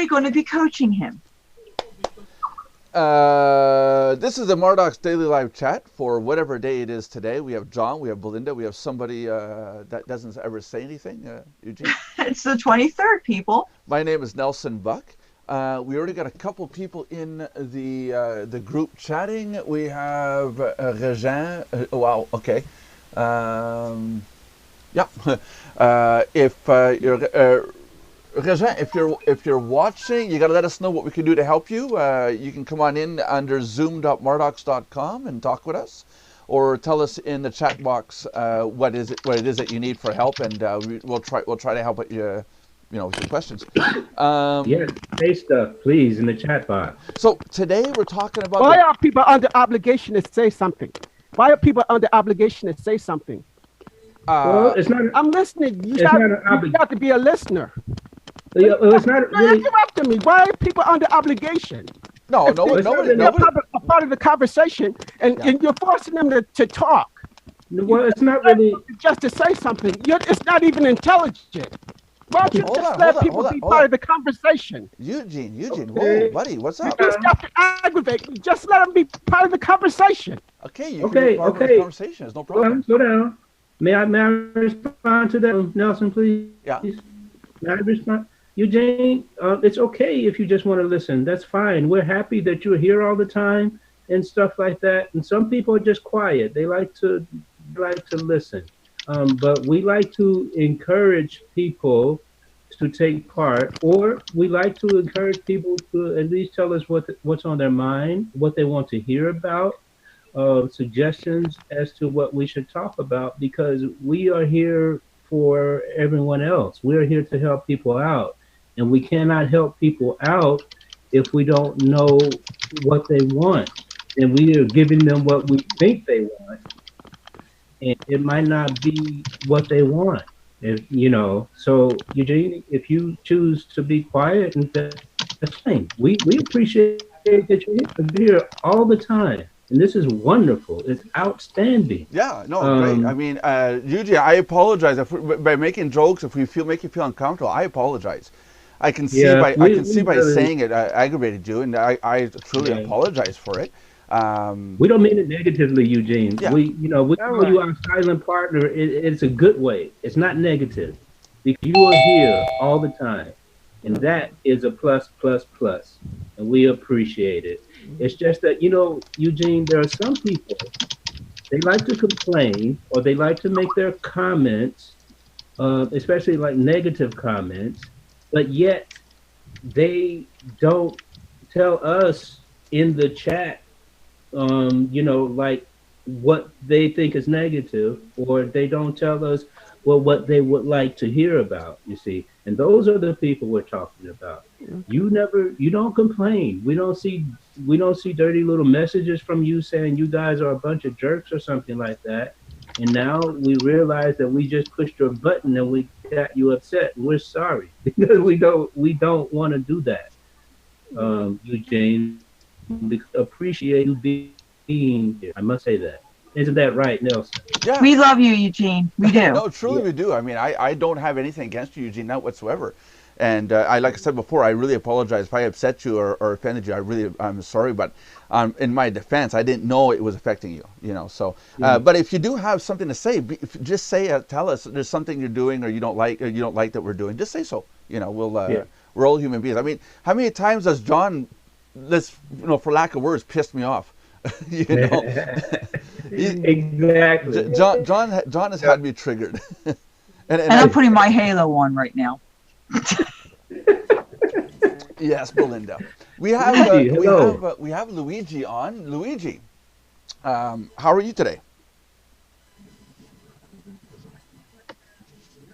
personally going to be coaching him. This is the Mardox Daily Live Chat for whatever day it is today. We have John, we have Belinda, we have somebody that doesn't ever say anything. Eugene? It's the 23rd, people. My name is Nelson Buck. We already got a couple people in the group chatting. We have Regin. Wow, okay. Yeah. If you're Regin, if you're watching, you got to let us know what we can do to help you. You can come on in under zoom.mardox.com and talk with us, or tell us in the chat box what it is that you need for help, and we'll try to help with you, with your questions. Yeah, say stuff, please, in the chat box. So today we're talking about. Why are people under obligation to say something? Why are people under obligation to say something? Well, it's not. I'm listening. You got to be a listener. Yeah, well, it's not really. Interrupting me. Why are people under obligation? Nobody. They're a part of the conversation, and you're forcing them to talk. Well, it's not really just to say something. It's not even intelligent. Why don't you just let people be part of the conversation? Eugene, whoa, buddy, what's up? You stop to aggravate me. Just let them be part of the conversation. Okay, you can be part of the conversation. There's no problem. Slow down. May I respond to that, Nelson, please? Yeah. May I respond? Eugene, it's okay if you just want to listen. That's fine. We're happy that you're here all the time and stuff like that. And some people are just quiet. They like to listen. But we like to encourage people to take part, or we like to encourage people to at least tell us what's on their mind, what they want to hear about, suggestions as to what we should talk about, because we are here for everyone else. We're here to help people out, and we cannot help people out if we don't know what they want, and we are giving them what we think they want, and it might not be what they want. So Eugene, if you choose to be quiet, and that's fine. We appreciate that you're here all the time. And this is wonderful. It's outstanding. Yeah, no, great. I mean, Eugene, I apologize by making jokes. If we make you feel uncomfortable, I apologize. I can see by saying it aggravated you, and I truly apologize for it. We don't mean it negatively, Eugene. Yeah. We call you our silent partner. It's a good way. It's not negative, because you are here all the time, and that is a plus, and we appreciate it. It's just that, Eugene, there are some people, they like to complain, or they like to make their comments, especially like negative comments, but yet they don't tell us in the chat, like what they think is negative, or they don't tell us, well, what they would like to hear about, you see. And those are the people we're talking about. You don't complain. We don't see dirty little messages from you saying you guys are a bunch of jerks or something like that. And now we realize that we just pushed your button and we got you upset. We're sorry, because we don't want to do that. Eugene, we appreciate you being here. I must say that. Isn't that right, Nelson? Yeah. We love you, Eugene. We do. No, truly we do. I mean, I don't have anything against you, Eugene, not whatsoever. And like I said before, I really apologize if I upset you or offended you. I'm sorry, but in my defense, I didn't know it was affecting you. So, but if you do have something to say, just say, tell us there's something you're doing or you don't like that we're doing. Just say so. We're all human beings. I mean, how many times does John, for lack of words, pissed me off? Exactly. John has had me triggered. and I'm putting my halo on right now. Yes, Belinda. We have Luigi on. Luigi, how are you today?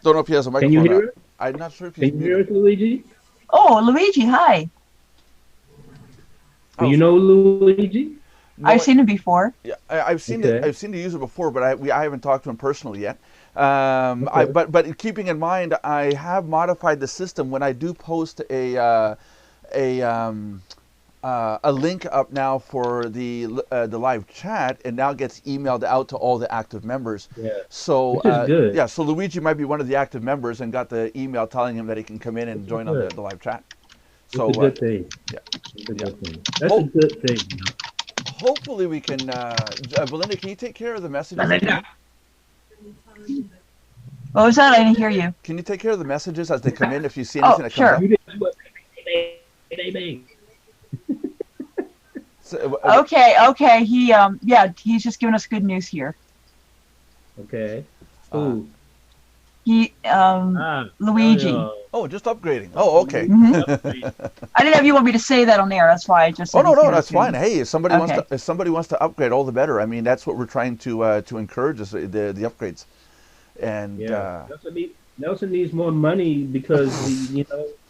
Don't know if he has a microphone. Can you hear it? I'm not sure if he's Can you hear it, Luigi? Oh, Luigi, hi. Do you know Luigi? No, I've seen him before. Yeah, I've seen it. I've seen the user before, but I haven't talked to him personally yet. But keeping in mind, I have modified the system when I do post a link up now for the live chat. It now gets emailed out to all the active members. Yeah. So which is good. Yeah. So Luigi might be one of the active members and got the email telling him that he can come in and join on the live chat. So it's a good thing. yeah, It's a yeah. good thing. That's a good thing. Hopefully we can. Belinda, can you take care of the messages that come Belinda. in? What was that? I didn't hear you. Can you take care of the messages as they come in? If you see Oh, anything that sure. comes You did what baby. up. So, Okay. He's just giving us good news here. Okay. Uh, Luigi. just upgrading. Oh, okay. I didn't know if you want me to say that on there. That's why I just said Oh he's no, giving us that's good fine. news. Hey, if somebody wants to upgrade, all the better. I mean, that's what we're trying to encourage is the upgrades. And Nelson needs more money because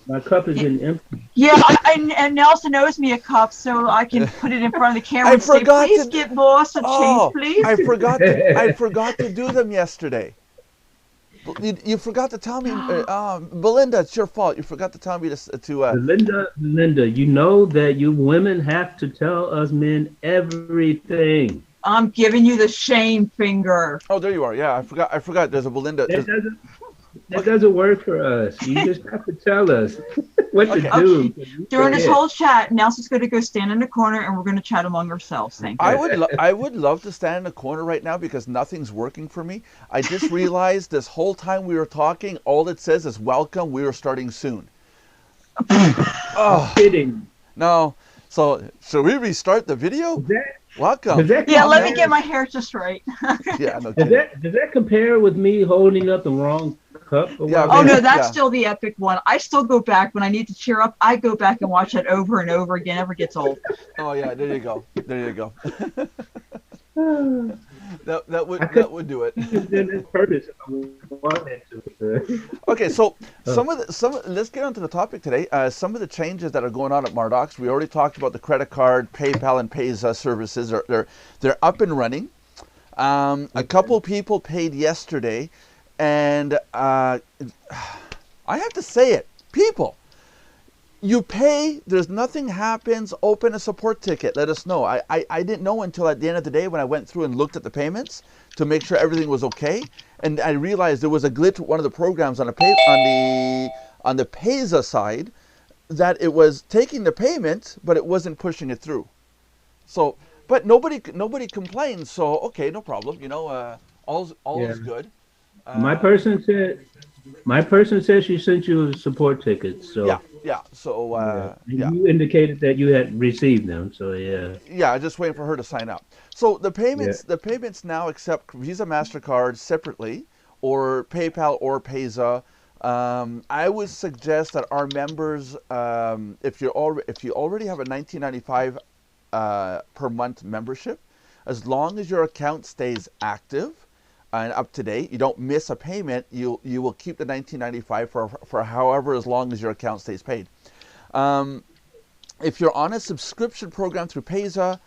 my cup is in empty. Yeah, and Nelson owes me a cup, so I can put it in front of the camera and say, "Please get boss a change, please." I forgot to do them yesterday. You forgot to tell me, Belinda. It's your fault. You forgot to tell me to. Belinda, you know that you women have to tell us men everything. I'm giving you the shame finger. Oh, there you are. Yeah, I forgot. There's a Belinda. That doesn't work for us. You just have to tell us what to do. During this whole chat, Nelson's going to go stand in the corner, and we're going to chat among ourselves. Thank you. I would love to stand in the corner right now because nothing's working for me. I just realized this whole time we were talking, all it says is "Welcome. We are starting soon." Kidding. No. So should we restart the video? Welcome. Yeah, let me get my hair just right. Yeah, no kidding. Does that compare with me holding up the wrong cup? Yeah, oh no, that's still the epic one. I still go back when I need to cheer up. I go back and watch that over and over again. It never gets old. Oh yeah, there you go. There you go. that would do it. Okay, so let's get on to the topic today. Some of the changes that are going on at Mardox. We already talked about the credit card, PayPal, and Payza services. They're up and running. A couple people paid yesterday, and I have to say it, people. You pay, there's nothing happens, open a support ticket, let us know. I didn't know until at the end of the day when I went through and looked at the payments to make sure everything was okay. And I realized there was a glitch with one of the programs on the Payza side that it was taking the payment, but it wasn't pushing it through. So, but nobody complained, so okay, no problem. All is good. My person said she sent you a support ticket. So yeah. So you indicated that you had received them. So yeah. I'm just waiting for her to sign up. So the payments now accept Visa, MasterCard separately, or PayPal or Payza. I would suggest that our members, if you already have a $19.95 per month membership, as long as your account stays active and up to date, you don't miss a payment, you will keep the $19.95 for however as long as your account stays paid. If you're on a subscription program through Payza,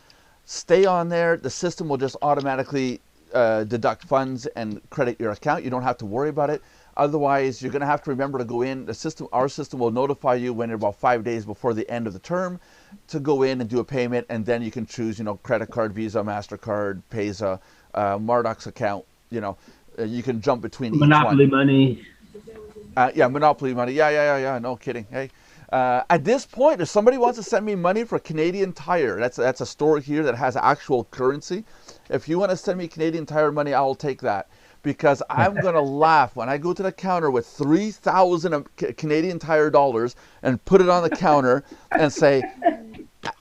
stay on there. The system will just automatically deduct funds and credit your account. You don't have to worry about it. Otherwise, you're going to have to remember to go in. Our system will notify you when about 5 days before the end of the term to go in and do a payment, and then you can choose, credit card, Visa, MasterCard, Payza, Mardox account. You can jump between Monopoly each one. money. Yeah, Monopoly money. Yeah. No kidding. Hey, at this point, if somebody wants to send me money for Canadian Tire, that's a store here that has actual currency. If you want to send me Canadian Tire money, I will take that. Because I'm going to laugh when I go to the counter with 3,000 Canadian Tire dollars and put it on the counter and say,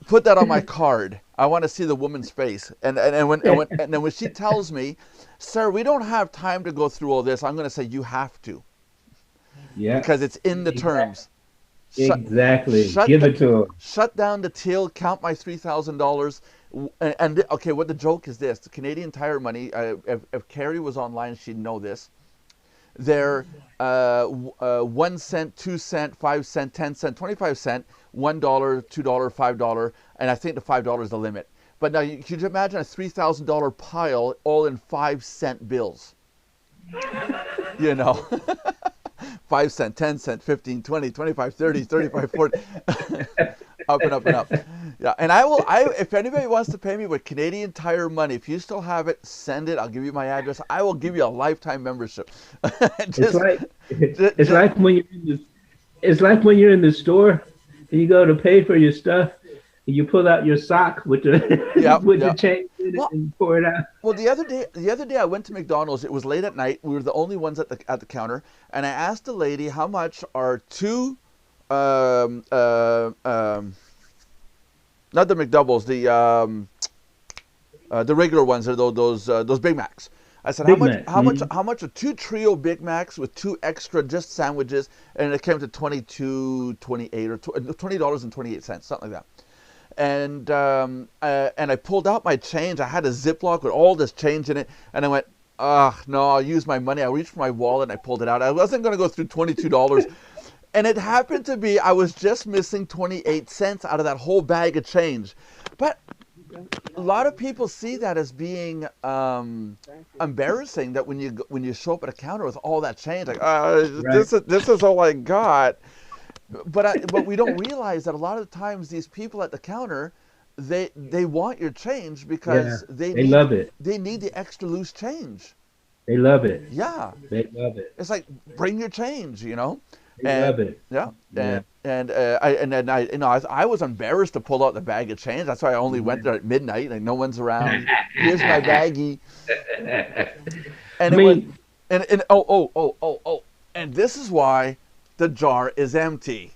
put that on my card. I want to see the woman's face. And then when she tells me, sir, we don't have time to go through all this, I'm going to say, you have to. Yeah. Because it's in the terms. Exactly. Give it to her. Shut down the till, count my $3,000. And okay, what the joke is this? The Canadian Tire money, if Carrie was online, she'd know this. They're 1 cent, 2 cent, 5 cent, 10 cent, 25 cent, $1, $2, $5, and I think the $5 is the limit. But now, could you imagine a $3,000 pile all in 5 cent bills? 5 cent, 10 cent, 15, 20, 25, 30, 35, 40, up and up and up. Yeah, and if anybody wants to pay me with Canadian Tire money, if you still have it, send it. I'll give you my address. I will give you a lifetime membership. It's like when you're in the store you go to pay for your stuff, and you pull out your sock with the the change in it and pour it out. Well, the other day I went to McDonald's. It was late at night. We were the only ones at the counter, and I asked the lady how much are two, not the McDoubles, the regular ones, are those Big Macs. I said, how much are two trio Big Macs with two extra just sandwiches, and it came to $22.28 or $20.28, something like that. And I pulled out my change. I had a Ziploc with all this change in it, and I went, no, I'll use my money. I reached for my wallet and I pulled it out. I wasn't going to go through $22. And it happened to be I was just missing 28 cents out of that whole bag of change. But a lot of people see that as being embarrassing, that when you show up at a counter with all that change, like, this is all I got. But we don't realize that a lot of the times these people at the counter, they want your change because they love it. They need the extra loose change. They love it. Yeah. They love it. It's like, bring your change, you know. They love it. Yeah. I was embarrassed to pull out the bag of change. That's why I only went there at midnight. Like, no one's around. Here's my baggie. And and this is why the jar is empty.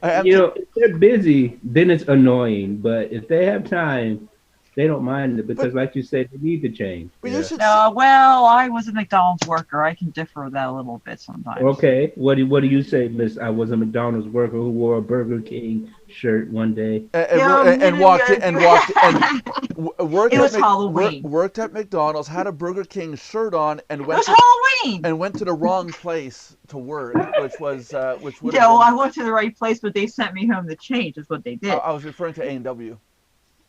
If they're busy, then it's annoying. But if they have time, they don't mind it because, like you said, they need to change. Well, I was a McDonald's worker. I can differ with that a little bit sometimes. Okay, what do you say, Miss? I was a McDonald's worker who wore a Burger King shirt one day and worked it was Halloween. Worked at McDonald's, had a Burger King shirt on, and went. It was Halloween. And went to the wrong place to work, which would. I went to the right place, but they sent me home to change. Is what they did. I was referring to A&W.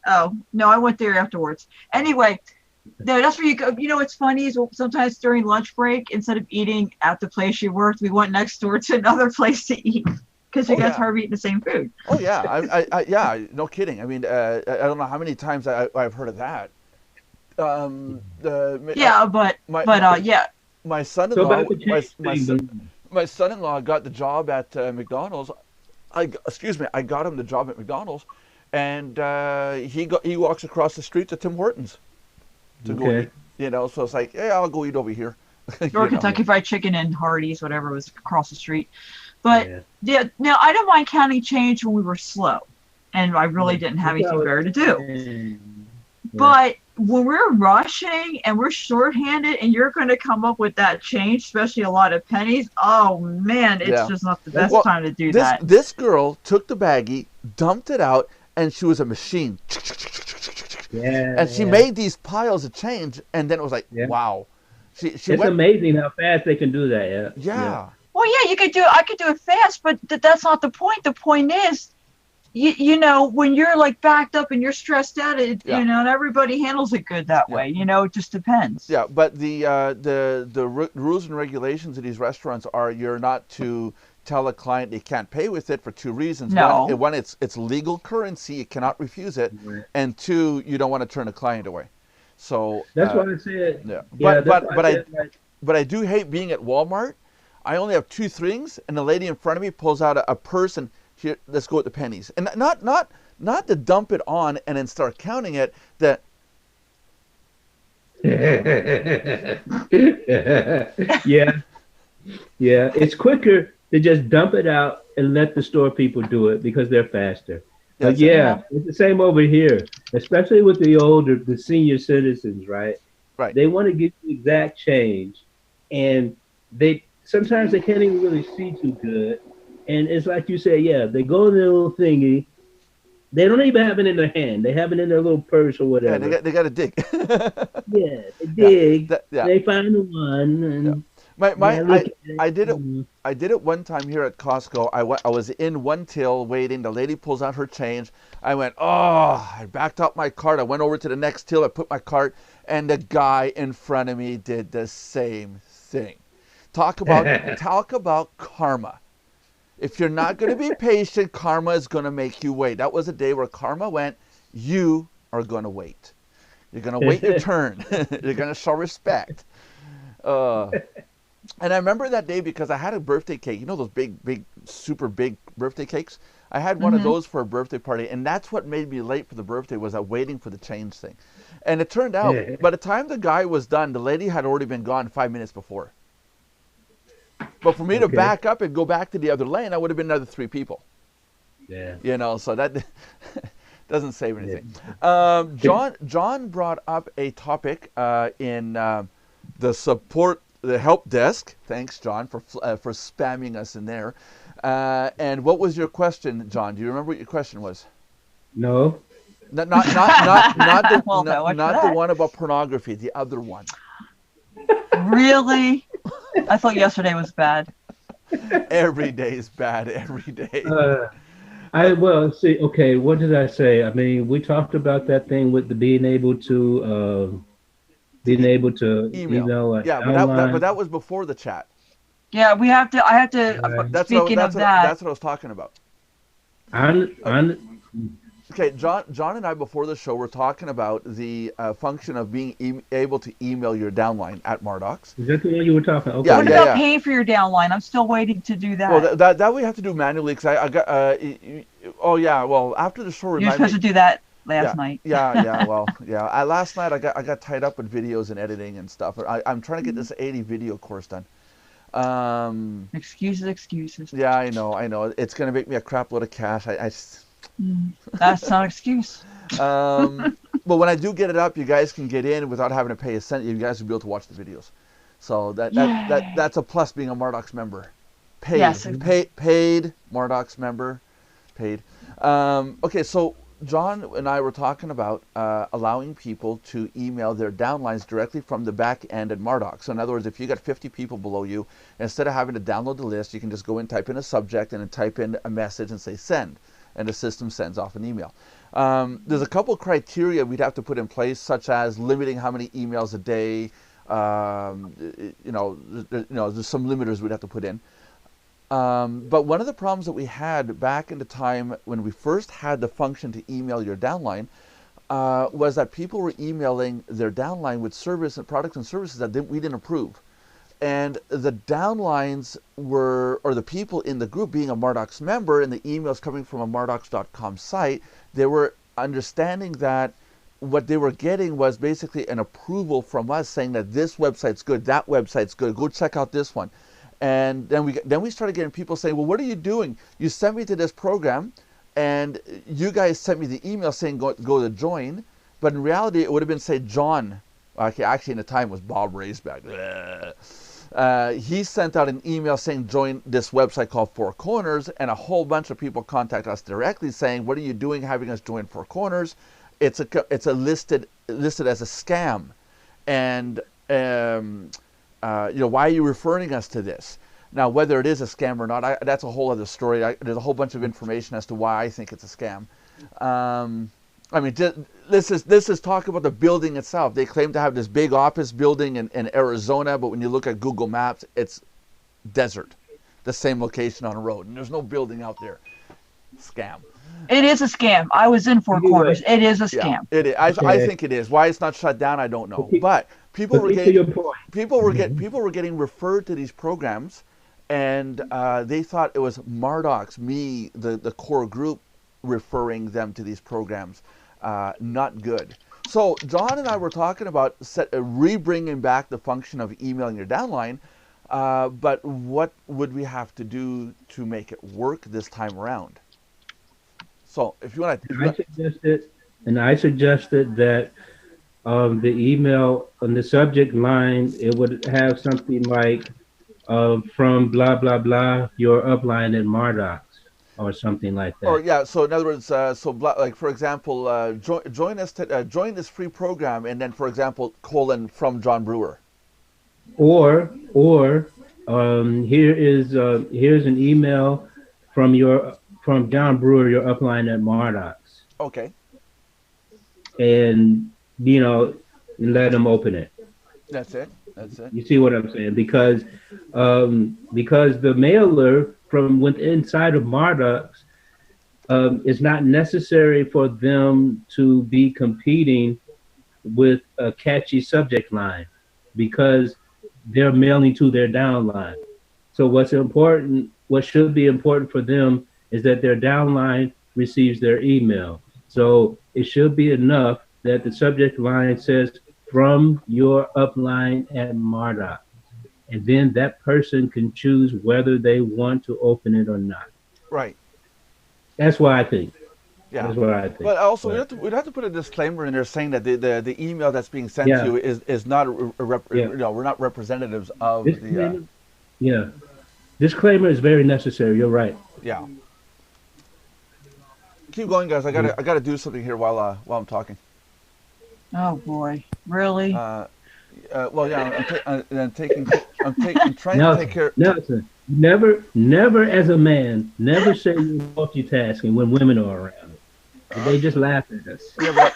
Oh, no, I went there afterwards. Anyway, that's where you go. You know what's funny is sometimes during lunch break, instead of eating at the place you worked, we went next door to another place to eat because you guys are eating the same food. Oh, yeah. I no kidding. I mean, I don't know how many times I've heard of that. My son-in-law, my son-in-law got the job at McDonald's. I got him the job at McDonald's. And he walks across the street to Tim Hortons to go eat, so it's like, I'll go eat over here. Or Kentucky Fried Chicken and Hardee's, whatever was across the street. But now I don't mind counting change when we were slow and I really didn't have anything better to do. But when we're rushing and we're shorthanded and you're going to come up with that change, especially a lot of pennies, oh man, it's just not the best time to do that. This girl took the baggie, dumped it out, and she was a machine. And she made these piles of change, and then it was like, wow. It's amazing how fast they can do that. Yeah. Well, I could do it fast, but that's not the point. The point is, when you're like backed up and you're stressed out, not everybody handles it good that way. It just depends. Yeah, but the rules and regulations of these restaurants are you're not to tell a client they can't pay with it for two reasons. No. One, it's legal currency, you cannot refuse it, and two, you don't want to turn a client away. So that's what I said. Yeah, but I do hate being at Walmart. I only have two things, and the lady in front of me pulls out a purse and here, let's go with the pennies, and not to dump it on and then start counting it. It's quicker to just dump it out and let the store people do it because they're faster. But it's the same over here, especially with the senior citizens, right? Right. They want to get the exact change, and sometimes they can't even really see too good. And it's like you say, they go in their little thingy. They don't even have it in their hand. They have it in their little purse or whatever. Yeah, they got to dig. They dig. They find the one. And I did it one time here at Costco. I was in one till waiting. The lady pulls out her change. I went, I backed up my cart. I went over to the next till. I put my cart, and the guy in front of me did the same thing. Talk about karma. If you're not going to be patient, karma is going to make you wait. That was a day where karma went, you are going to wait. You're going to wait your turn. You're going to show respect. And I remember that day because I had a birthday cake. You know those big, super big birthday cakes? I had one of those for a birthday party, and that's what made me late for the birthday was I waiting for the change thing. And it turned out, by the time the guy was done, the lady had already been gone 5 minutes before. But for me to back up and go back to the other lane, I would have been another 3 people. Yeah. You know, so that doesn't save anything. John brought up a topic in the help desk. Thanks, John, for spamming us in there. And what was your question, John? Do you remember what your question was? No. Not the one about pornography. The other one. Really? I thought yesterday was bad. Every day is bad. Every day. Well, see. Okay, what did I say? I mean, we talked about that thing with the being able to email. Yeah, but that was before the chat. Yeah, I have to. Speaking of that, that's what I was talking about. Okay, John and I before the show were talking about the function of being able to email your downline at Mardox. Is that the one you were talking? Okay. What about paying for your downline? I'm still waiting to do that. Well, that we have to do manually because I got. Oh yeah, well after the show. You're supposed to do that last night. Last night I got tied up with videos and editing and stuff. I'm trying to get this 80 video course done. Excuses. Yeah, I know. It's gonna make me a crap load of cash. That's not an excuse. But when I do get it up, you guys can get in without having to pay a cent. You guys will be able to watch the videos. So that's a plus being a Mardox member. Paid. Yes. Paid Mardox member. Paid. Okay, so John and I were talking about allowing people to email their downlines directly from the back end at Mardox. So in other words, if you got 50 people below you, instead of having to download the list, you can just go and type in a subject and then type in a message and say send, and the system sends off an email. There's a couple criteria we'd have to put in place, such as limiting how many emails a day. There's some limiters we'd have to put in. But one of the problems that we had back in the time when we first had the function to email your downline was that people were emailing their downline with service and products and services that we didn't approve. And the downlines were, or the people in the group being a Mardox member and the emails coming from a Mardox.com site, they were understanding that what they were getting was basically an approval from us saying that this website's good, that website's good, go check out this one. And then we started getting people saying, well, what are you doing? You sent me to this program, and you guys sent me the email saying go to join, but in reality it would have been say John. Okay, actually in the time it was Bob Raceback. He sent out an email saying join this website called Four Corners, and a whole bunch of people contact us directly saying, what are you doing having us join Four Corners? It's listed as a scam, and why are you referring us to this? Now, whether it is a scam or not, that's a whole other story. There's a whole bunch of information as to why I think it's a scam. This is talk about the building itself. They claim to have this big office building in Arizona, but when you look at Google Maps, it's desert, the same location on a road, and there's no building out there. Scam. It is a scam. I was in Four Corners. It is a scam. Yeah, it is. I think it is. Why it's not shut down, I don't know. But people were getting referred to these programs, and they thought it was Mardox, me, the core group, referring them to these programs. Not good. So John and I were talking about re-bringing back the function of emailing your downline, but what would we have to do to make it work this time around? So if you want to... I suggested that the email on the subject line, it would have something like from blah, blah, blah, your upline at Mardox, or something like that. Or yeah, so in other words, like for example, join this free program, and then for example, from John Brewer. Or here's an email from John Brewer, your upline at Mardox. Okay. And let them open it. That's it. You see what I'm saying? Because the mailer from inside of Mardox is not necessary for them to be competing with a catchy subject line, because they're mailing to their downline. So what should be important for them is that their downline receives their email. So it should be enough that the subject line says from your upline at Mardox. And then that person can choose whether they want to open it or not. Right. That's what I think. Yeah. That's what I think. But also, we'd have to put a disclaimer in there saying that the email that's being sent to you is not we're not representatives of the. Yeah. Disclaimer is very necessary. You're right. Yeah. Keep going, guys. I gotta do something here while I'm talking. Oh boy, really? Well, yeah. I'm trying to take care. Nelson, never as a man, never say you're multitasking when women are around. They just laugh at us. Yeah,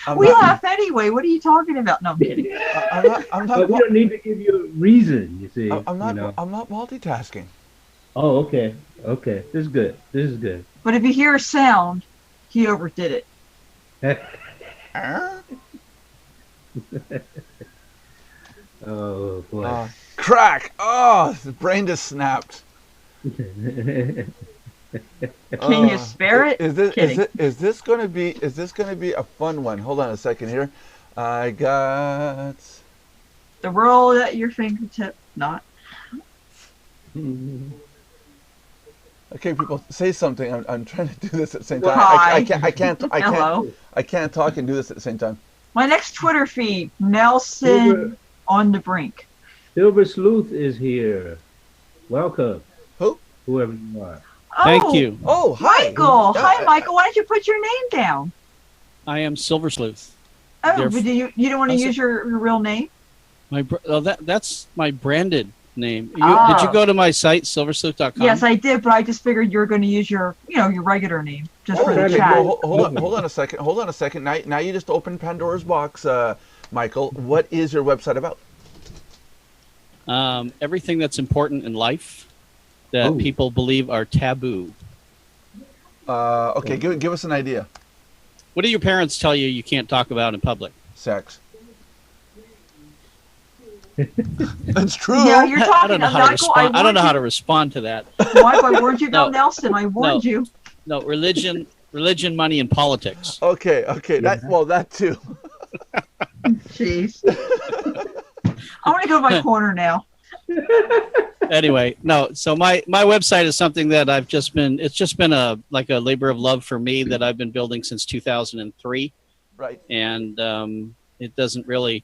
but we laugh anyway. What are you talking about? No, I'm kidding. I'm not. But we don't need to give you a reason. You see, I'm not multitasking. Oh, okay. This is good. But if you hear a sound, he overdid it. Oh boy! Crack! Oh, the brain just snapped. Can you spare it? Is this gonna be a fun one? Hold on a second here. I got the world at your fingertip. Not. Okay, people, say something. I'm trying to do this at the same time. Hi. I can't talk and do this at the same time. My next Twitter feed, Nelson on the brink. Silver Sleuth is here. Welcome. Who? Whoever you are. Oh, thank you. Oh, hi. Michael. Hi, Michael. Why don't you put your name down? I am Silver Sleuth. Oh, but you don't want to use your real name? That's my branded name. Did you go to my site, silversleuth.com? Yes, I did, but I just figured you were going to use your regular name just for the chat. Well, hold on a second. Now you just opened Pandora's box, Michael. What is your website about? Everything that's important in life that people believe are taboo. Okay, give us an idea. What do your parents tell you can't talk about in public? Sex. That's true. Yeah, you're talking. I don't know how to respond. I don't know how to respond to that. Michael, I warned you about Nelson. I warned you. No, religion, money, and politics. Okay. That too. Jeez. I want to go to my corner now. Anyway, no. So my website is something that it's just been a labor of love for me that I've been building since 2003. Right. And it doesn't really.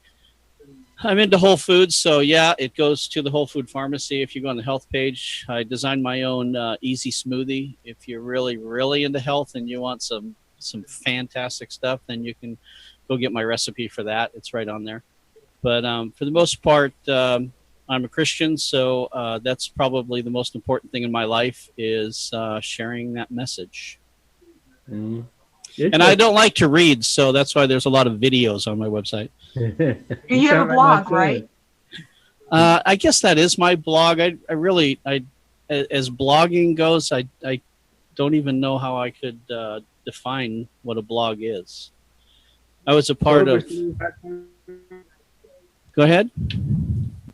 I'm into Whole Foods, so yeah, it goes to the Whole Food Pharmacy. If you go on the health page, I designed my own easy smoothie. If you're really, really into health and you want some fantastic stuff, then you can go get my recipe for that. It's right on there. But for the most part, I'm a Christian, so that's probably the most important thing in my life is sharing that message. Mm. And I don't like to read, so that's why there's a lot of videos on my website. You have a blog, right? I guess that is my blog. I as blogging goes, I don't even know how I could define what a blog is. I was a part of. Go ahead.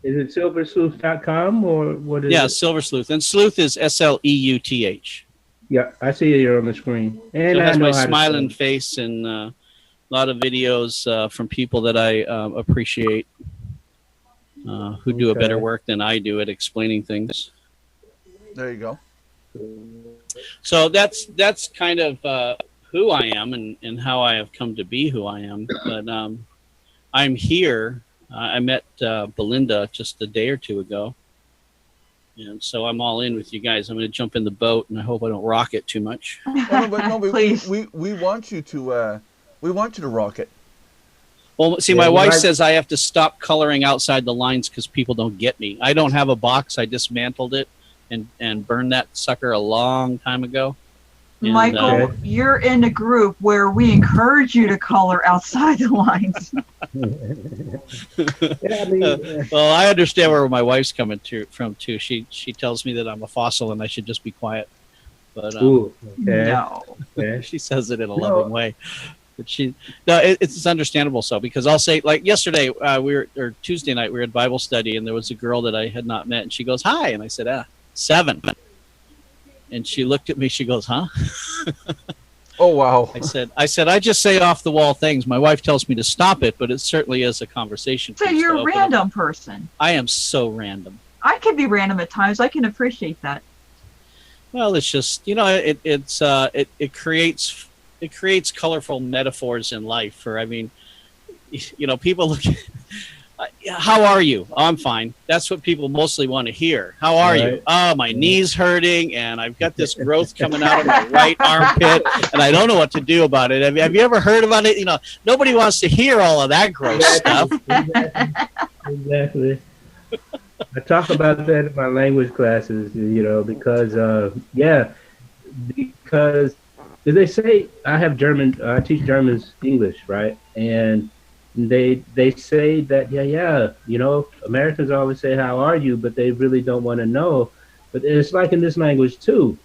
Is it silversleuth.com or what is it? Yeah, Silver Sleuth. And Sleuth is SLEUTH. Yeah, I see it here on the screen. And so it has my smiling face and a lot of videos from people that I appreciate who do a better work than I do at explaining things. There you go. So that's kind of who I am and how I have come to be who I am. But I'm here. I met Belinda just a day or two ago. And so I'm all in with you guys. I'm going to jump in the boat, and I hope I don't rock it too much. No, Please. We want you to rock it. Well, see, my wife says I have to stop coloring outside the lines because people don't get me. I don't have a box. I dismantled it and burned that sucker a long time ago. And, Michael, you're in a group where we encourage you to color outside the lines. Well, I understand where my wife's coming from too. She tells me that I'm a fossil and I should just be quiet. But no, she says it in a loving way. But it's understandable. So, because I'll say, like yesterday, or Tuesday night, we were at Bible study, and there was a girl that I had not met, and she goes, "Hi," and I said, 7, and she looked at me. She goes, "Huh?" Oh wow! I said, I just say off the wall things. My wife tells me to stop it, but it certainly is a conversation. So you're a random person. I am so random. I can be random at times. I can appreciate that. Well, it's just, it creates colorful metaphors in life. Or, I mean, people look at, how are you? Oh, I'm fine. That's what people mostly want to hear. How are you? Oh, my knee's hurting, and I've got this growth coming out of my right armpit, and I don't know what to do about it. Have you ever heard about it? Nobody wants to hear all of that gross stuff. Exactly. I talk about that in my language classes, because they say I teach Germans English, right? And they say that, Americans always say, how are you? But they really don't want to know. But it's like in this language too.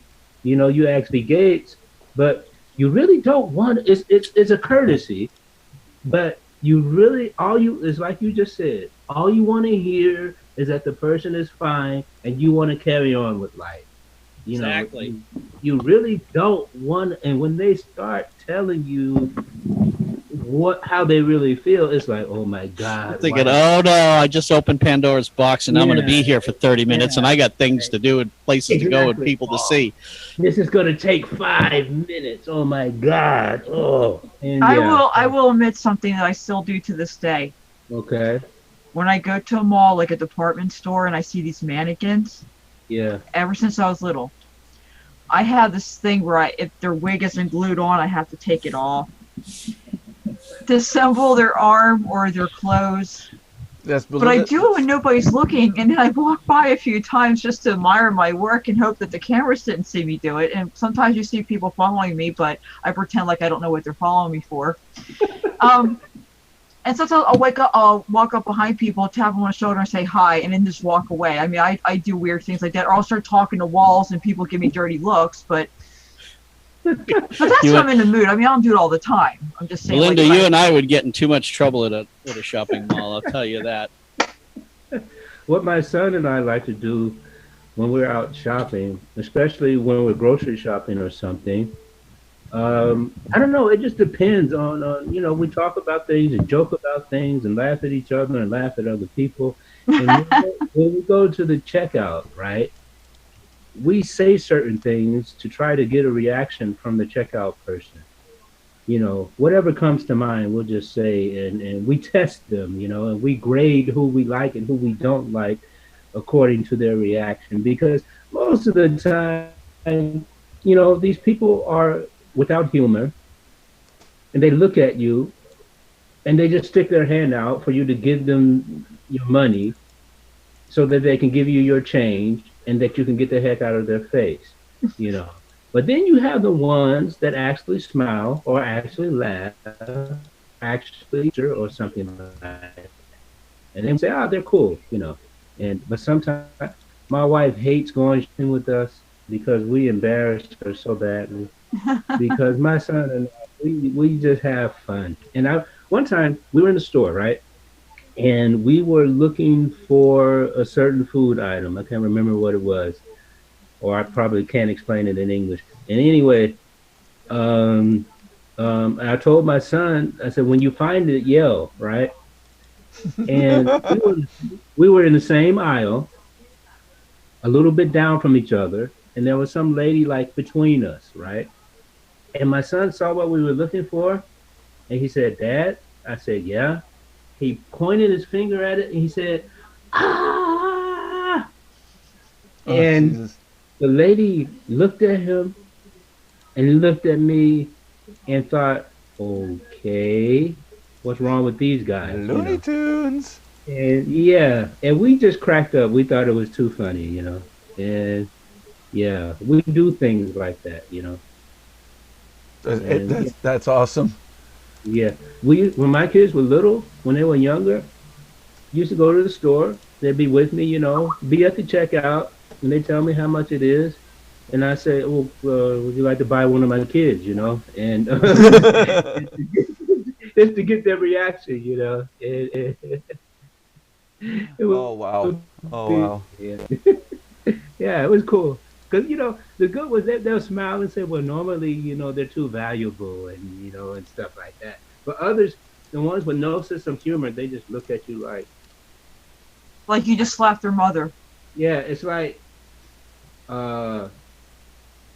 You ask me Gates, but you really don't want, it's a courtesy, but you really, it's like you just said, all you want to hear is that the person is fine and you want to carry on with life. Exactly. You really don't want, and when they start telling you how they really feel, it's like, oh my God. I'm thinking, oh no, I just opened Pandora's box and I'm going to be here for 30 minutes and I got things to do and places to go and people to see. This is going to take 5 minutes. Oh my God. Oh. And I will admit something that I still do to this day. Okay. When I go to a mall, like a department store, and I see these mannequins, ever since I was little, I have this thing where if their wig isn't glued on, I have to take it off to assemble their arm or their clothes. But I do it when nobody's looking, and then I walk by a few times just to admire my work and hope that the cameras didn't see me do it. And sometimes you see people following me, but I pretend like I don't know what they're following me for. And sometimes I'll walk up behind people, tap them on the shoulder and say hi, and then just walk away. I mean, I do weird things like that. Or I'll start talking to walls and people give me dirty looks, but that's when I'm in the mood. I mean, I don't do it all the time. I'm just saying. Linda, you and I would get in too much trouble at a shopping mall, I'll tell you that. What my son and I like to do when we're out shopping, especially when we're grocery shopping or something, I don't know. It just depends on we talk about things and joke about things and laugh at each other and laugh at other people. And when we go to the checkout, right, we say certain things to try to get a reaction from the checkout person. Whatever comes to mind, we'll just say, and we test them, and we grade who we like and who we don't like according to their reaction. Because most of the time, these people are without humor, and they look at you and they just stick their hand out for you to give them your money so that they can give you your change and that you can get the heck out of their face, But then you have the ones that actually smile or actually laugh, or something like that. And they say, they're cool, But sometimes my wife hates going shopping with us because we embarrass her so badly. Because my son and I, we just have fun. And one time we were in the store, right? And we were looking for a certain food item. I can't remember what it was, or I probably can't explain it in English. And anyway, I told my son, I said, when you find it, yell, right? And we were in the same aisle, a little bit down from each other, and there was some lady like between us, right? And my son saw what we were looking for, and he said, Dad? I said, yeah. He pointed his finger at it, and he said, ah! And Jesus. The lady looked at him, and looked at me, and thought, okay, what's wrong with these guys? Looney Tunes! And and we just cracked up. We thought it was too funny, And yeah, we do things like that, That's awesome. Yeah, when my kids were little, when they were younger, used to go to the store. They'd be with me, be at the checkout, and they tell me how much it is, And I say, "Oh, would you like to buy one of my kids?" You know, and just to get their reaction, you know. It Oh wow. would Oh be, wow. yeah, yeah, it was cool. Because the good was that they'll smile and say, "Well, normally, they're too valuable," and and stuff like that. But others, the ones with no sense of humor, they just look at you Like you just slapped their mother. yeah, it's like, uh,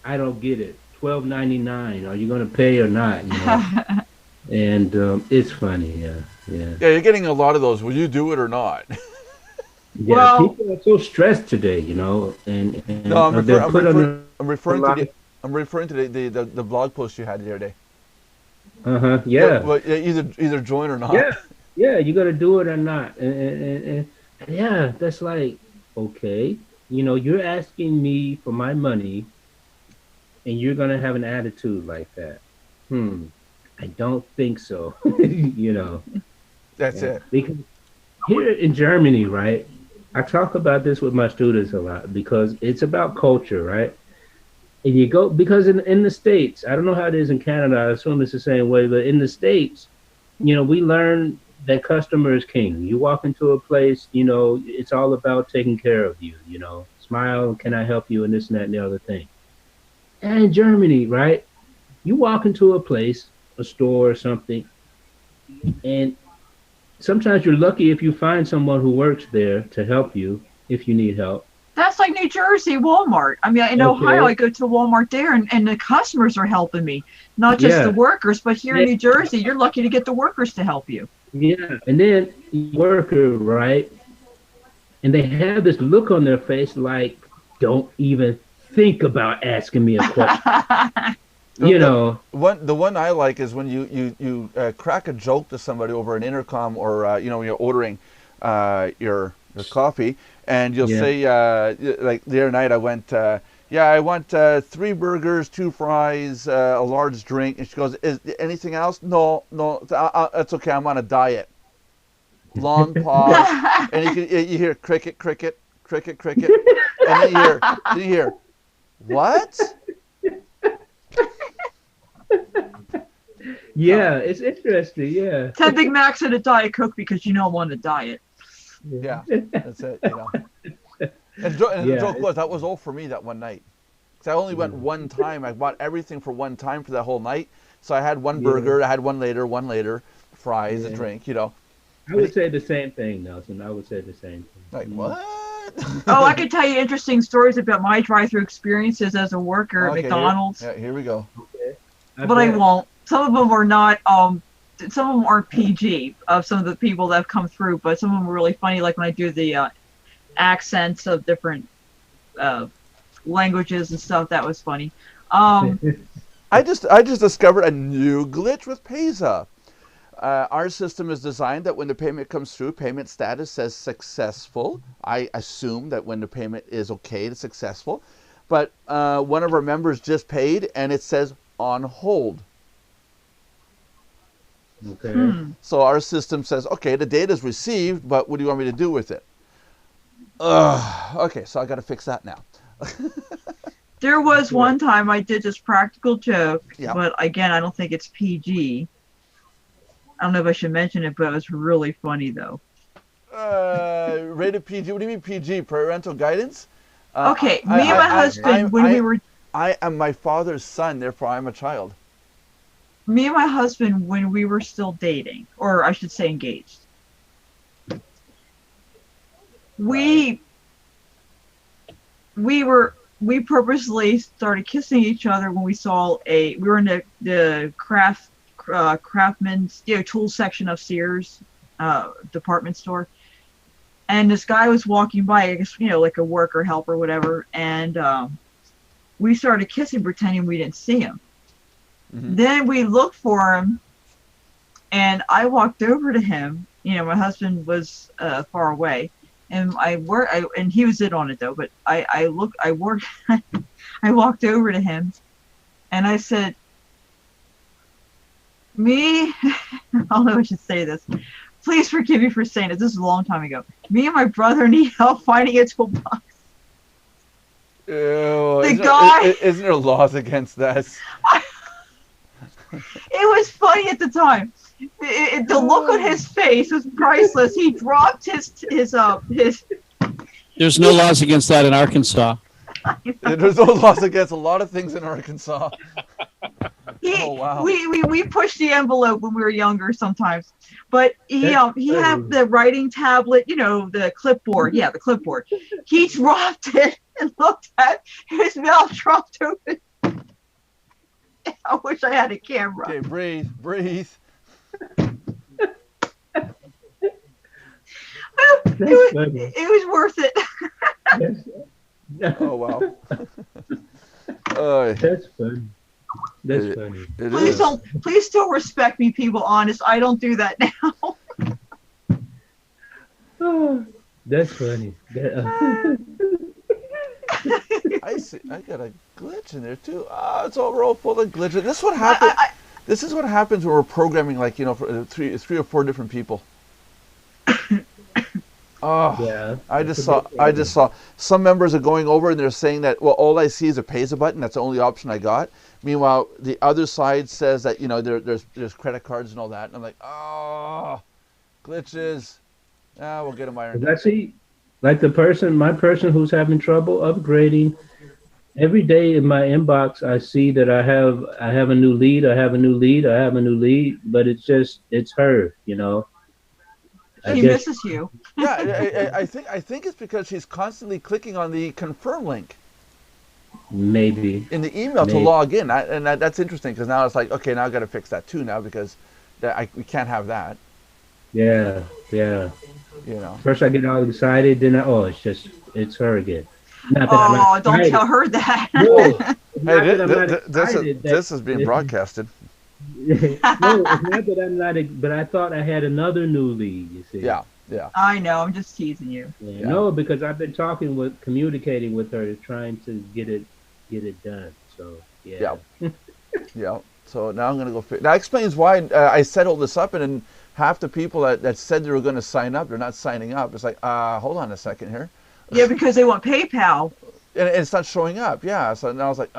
I don't get it. $12.99. Are you gonna pay or not? And it's funny, yeah, yeah. Yeah, you're getting a lot of those. Will you do it or not? Yeah, Well, people are so stressed today, and No, they're put under I'm a referring to lot. I'm referring to the blog post you had the other day. Yeah, Yeah, well, yeah, either join or not. yeah, yeah. You got to do it or not, and yeah, that's like, okay, you're asking me for my money, and you're gonna have an attitude like that. I don't think so. That's Yeah. it. Because here in Germany, right? I talk about this with my students a lot because it's about culture, right? And you go because in the States, I don't know how it is in Canada, I assume it's the same way, but in the States, we learn that customer is king. You walk into a place, it's all about taking care of you, smile, can I help you, and this and that and the other thing. And in Germany, right? You walk into a place, a store or something, and sometimes you're lucky if you find someone who works there to help you if you need help. that's like New Jersey Walmart. I mean, in Ohio, Okay. I go to Walmart there, and the customers are helping me, not just the Yeah. workers. But here in Yeah. New Jersey, you're lucky to get the workers to help you. Yeah. And then worker, right? And they have this look on their face like, don't even think about asking me a question. You know. The one I like is when you crack a joke to somebody over an intercom or when you're ordering your coffee, and you'll Yeah. say like the other night I went yeah, I want 3 burgers, 2 fries, a large drink, and she goes, is anything else? No, that's okay, I'm on a diet. Long pause, and you hear cricket, cricket, cricket, cricket, and then you hear what? Yeah, it's interesting. Yeah. 10 Big Macs and a Diet Coke because you know I'm on a diet. Yeah, that's it. And the joke was that was all for me that one night. Because I only went one time. I bought everything for one time for that whole night. So I had one burger. I had one later, fries, a drink. I would say the same thing, Nelson. I would say the same thing. Like what? Oh, I could tell you interesting stories about my drive-through experiences as a worker at McDonald's. Here we go. Okay. But I won't. Some of them are not. Some of them aren't PG. Of some of the people that have come through, but some of them are really funny. Like when I do the accents of different languages and stuff. That was funny. I just discovered a new glitch with Payza. Our system is designed that when the payment comes through, payment status says successful. I assume that when the payment is okay, it's successful. But one of our members just paid, and it says on hold. Okay. So our system says, okay, the data is received, but what do you want me to do with it? Okay, so I got to fix that now. There was one time I did this practical joke, Yeah. but again, I don't think it's PG. I don't know if I should mention it, but it was really funny though. Rated PG? What do you mean PG? Parental guidance? Okay, me and my husband, I am my father's son, therefore I'm a child. Me and my husband, when we were still dating, or I should say engaged, we purposely started kissing each other when we saw we were in the craftsman's tool section of Sears department store, and this guy was walking by, I guess like a worker, helper, whatever, and we started kissing, pretending we didn't see him. Mm-hmm. Then we looked for him, and I walked over to him. My husband was far away, and and he was in on it though. But I walked over to him, and I said, "Me, I don't know if I should say this. Please forgive me for saying it. This is a long time ago. Me and my brother need help finding a toolbox." Ew, isn't there laws against that? It was funny at the time. The look on his face was priceless. He dropped his. There's no laws against that in Arkansas. There's no laws against a lot of things in Arkansas. Oh wow. We pushed the envelope when we were younger sometimes, but he had the writing tablet, the clipboard. Yeah, the clipboard. He dropped it and looked at his mouth dropped open. I wish I had a camera. Okay, breathe. It was worth it. Oh wow. That's funny. That's funny. Please don't respect me, people. Honest, I don't do that now. Oh, that's funny. I see. I got a glitch in there too. It's all roll full of glitches. This is what happens. This is what happens when we're programming, like for three or four different people. Oh, yeah. I just saw some members are going over and they're saying that, well, all I see is a Payza button. That's the only option I got. Meanwhile, the other side says that there's credit cards and all that. And I'm like, oh, glitches. We'll get them ironed. I see, like my person who's having trouble upgrading. Every day in my inbox, I see that I have a new lead. I have a new lead, but it's her. She misses you. Yeah, I think it's because she's constantly clicking on the confirm link. Maybe. In the email to log in. And that's interesting because now it's like, okay, now I got to fix that too now because we can't have that. Yeah. First I get all excited, then it's her again. Not that don't tell her that. This is being broadcasted. No, it's not that I'm not, but I thought I had another new lead, you see. Yeah. I know, I'm just teasing you. Yeah. No, because I've been communicating with her, trying to get it done. So, yeah. Yeah. So now I'm going to go that explains why I set all this up, and then half the people that said they were going to sign up, they're not signing up. It's like, hold on a second here. Yeah, because they want PayPal. And it's not showing up, yeah. So now I was like,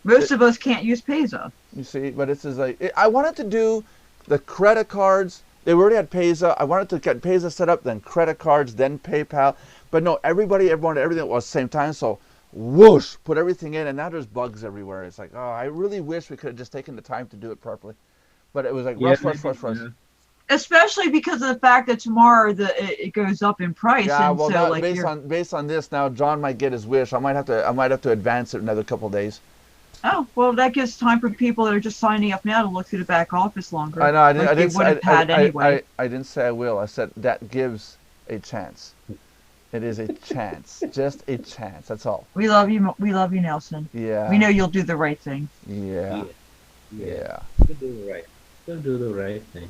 Most of us can't use Payza. You see, but it's just like, I wanted to do the credit cards. They already had Payza. I wanted to get Payza set up, then credit cards, then PayPal. But no, everyone, everything was the same time. So whoosh, put everything in, and now there's bugs everywhere. It's like, I really wish we could have just taken the time to do it properly. But it was like, rush. Especially because of the fact that tomorrow it goes up in price. Yeah, and well, so, based on this now, John might get his wish. I might have to advance it another couple of days. Oh, well, that gives time for people that are just signing up now to look through the back office longer. I know. I didn't say I will. I said that gives a chance. It is a chance, just a chance. That's all. We love you. We love you, Nelson. Yeah. We know you'll do the right thing. Yeah. You'll do the right thing.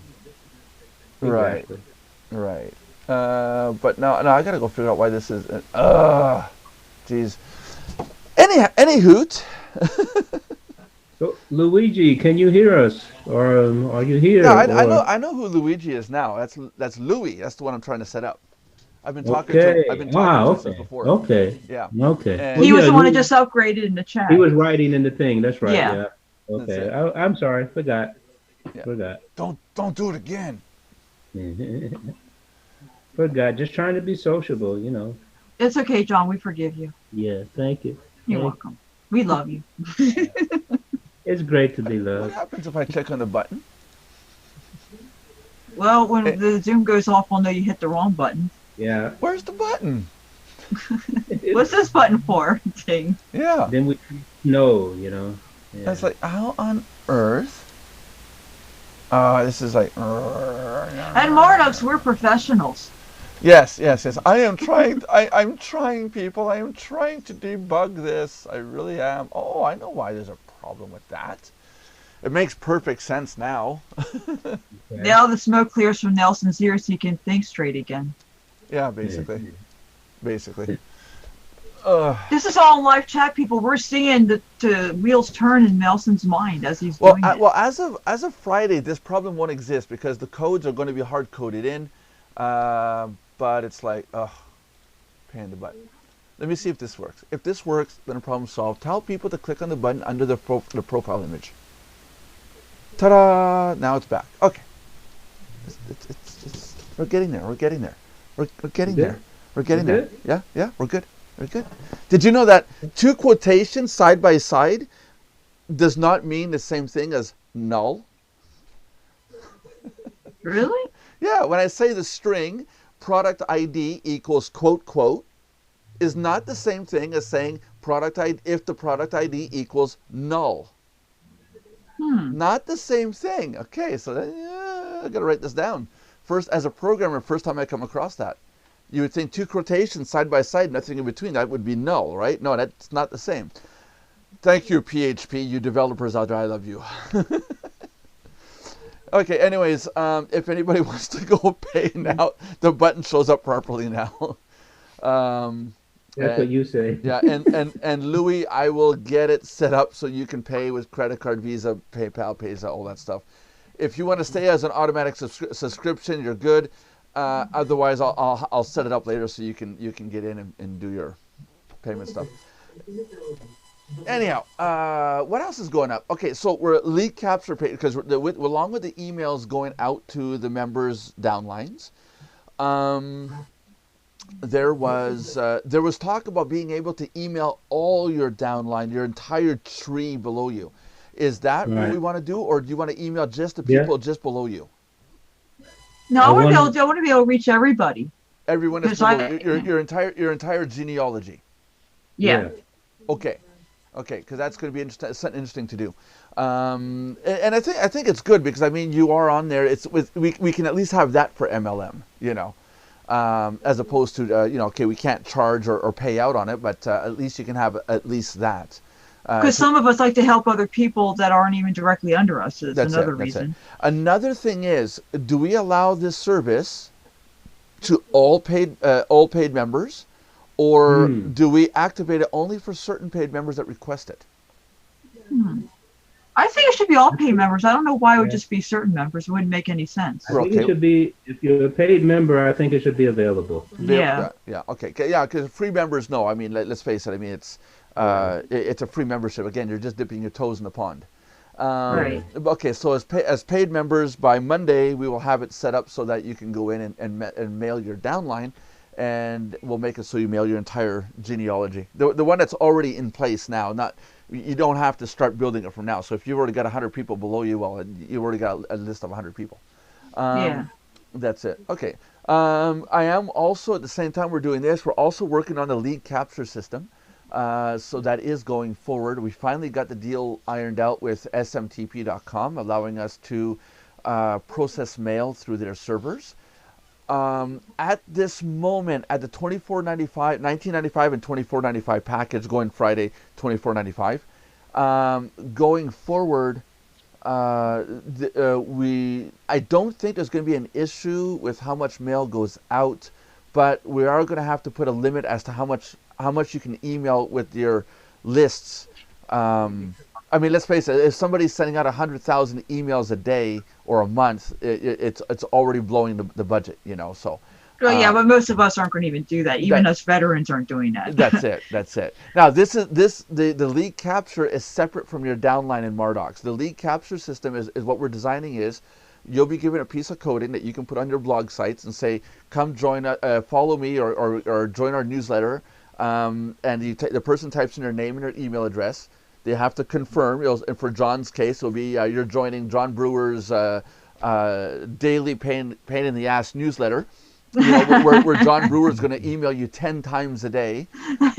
Exactly. Right. But no, I gotta go figure out why this is. Jeez. Any hoot. So, Luigi, can you hear us, or are you here? Yeah, I know who Luigi is now. That's Louis. That's the one I'm trying to set up. I've been talking to him since before. Okay. Yeah. Okay. And he was the one who just upgraded in the chat. He was writing in the thing. That's right. Yeah. Okay. I'm sorry. Forgot. Don't do it again. Forgot. Just trying to be sociable, It's okay, John. We forgive you. Yeah. Thank you. You're welcome. We love you. It's great to be loved. What happens if I click on the button? Well, when the Zoom goes off, we'll know you hit the wrong button. Yeah. Where's the button? What's this button for? Thing. Yeah. Then we know, Yeah. That's like, how on earth? This is like. And Mardox, we're professionals. Yes. I am trying. I'm trying, people. I am trying to debug this. I really am. Oh, I know why there's a problem with that. It makes perfect sense now. Okay. Now the smoke clears from Nelson's ears, so he can think straight again. Yeah, basically. This is all live chat, people. We're seeing the wheels turn in Nelson's mind as he's doing it. Well, as of Friday, this problem won't exist because the codes are going to be hard coded in. But it's like, pain in the butt. Let me see if this works. If this works, then a problem solved. Tell people to click on the button under the profile image. Ta-da! Now it's back. Okay. We're getting there. We're getting there. We're getting there. We're getting there. Yeah, yeah, we're good. We're good. Did you know that two quotations side by side does not mean the same thing as null? Really? Yeah, when I say the string product ID equals quote quote is not the same thing as saying product ID if the product ID equals null. Not the same thing. Okay, so I got to write this down. First, as a programmer, first time I come across that. You would think two quotations side by side, nothing in between. That would be null, right? No, that's not the same. Thank you, PHP, you developers out there. I love you. Okay, anyways, if anybody wants to go pay now, the button shows up properly now. That's what you say. Yeah, and Louis, I will get it set up so you can pay with credit card, Visa, PayPal, Payza, all that stuff. If you want to stay as an automatic subscription, you're good. Otherwise, I'll set it up later so you can get in and do your payment stuff. Anyhow, what else is going up? Okay, so we're lead capture page because along with the emails going out to the members' downlines, there was talk about being able to email all your downline, your entire tree below you. Is that what we want to do, or do you want to email just the people just below you? No, I want to be able to reach everybody. Everyone is below your entire genealogy. Yeah. Okay, because that's going to be something interesting to do. And I think it's good because I mean you are on there. We can at least have that for MLM, you know. As opposed to, okay, we can't charge or pay out on it, but at least you can have at least that. Because some of us like to help other people that aren't even directly under us. That's another reason. Another thing is, do we allow this service to all paid members, or do we activate it only for certain paid members that request it? I think it should be all paid members. I don't know why it would just be certain members. It wouldn't make any sense. I think it should be, if you're a paid member, I think it should be available. Yeah. Yeah. Okay. Yeah. Because free members, no. I mean, let's face it. I mean, it's a free membership. Again, you're just dipping your toes in the pond. Right. Okay. So as paid members, by Monday we will have it set up so that you can go in and mail your downline, and we'll make it so you mail your entire genealogy. The one that's already in place now. You don't have to start building it from now. So if you've already got 100 people below you, well, you've already got a list of 100 people. Yeah. That's it. Okay. I am also, at the same time we're doing this, we're also working on the lead capture system. So that is going forward. We finally got the deal ironed out with smtp.com, allowing us to process mail through their servers. At this moment, at the $24.95, $19.95 and $24.95 package going Friday, $24.95. Going forward, I don't think there's going to be an issue with how much mail goes out, but we are going to have to put a limit as to how much you can email with your lists. I mean, let's face it, if somebody's sending out 100,000 emails a day or a month, it's already blowing the budget, you know, so. Well, yeah, but most of us aren't going to even do that. Even us veterans aren't doing that. That's it. Now, the lead capture is separate from your downline in Mardox. The lead capture system is what we're designing is, you'll be given a piece of coding that you can put on your blog sites and say, come join, follow me or join our newsletter. And the person types in their name and their email address. They have to confirm, and for John's case, it'll be you're joining John Brewer's daily pain in the ass newsletter, where John Brewer is going to email you 10 times a day,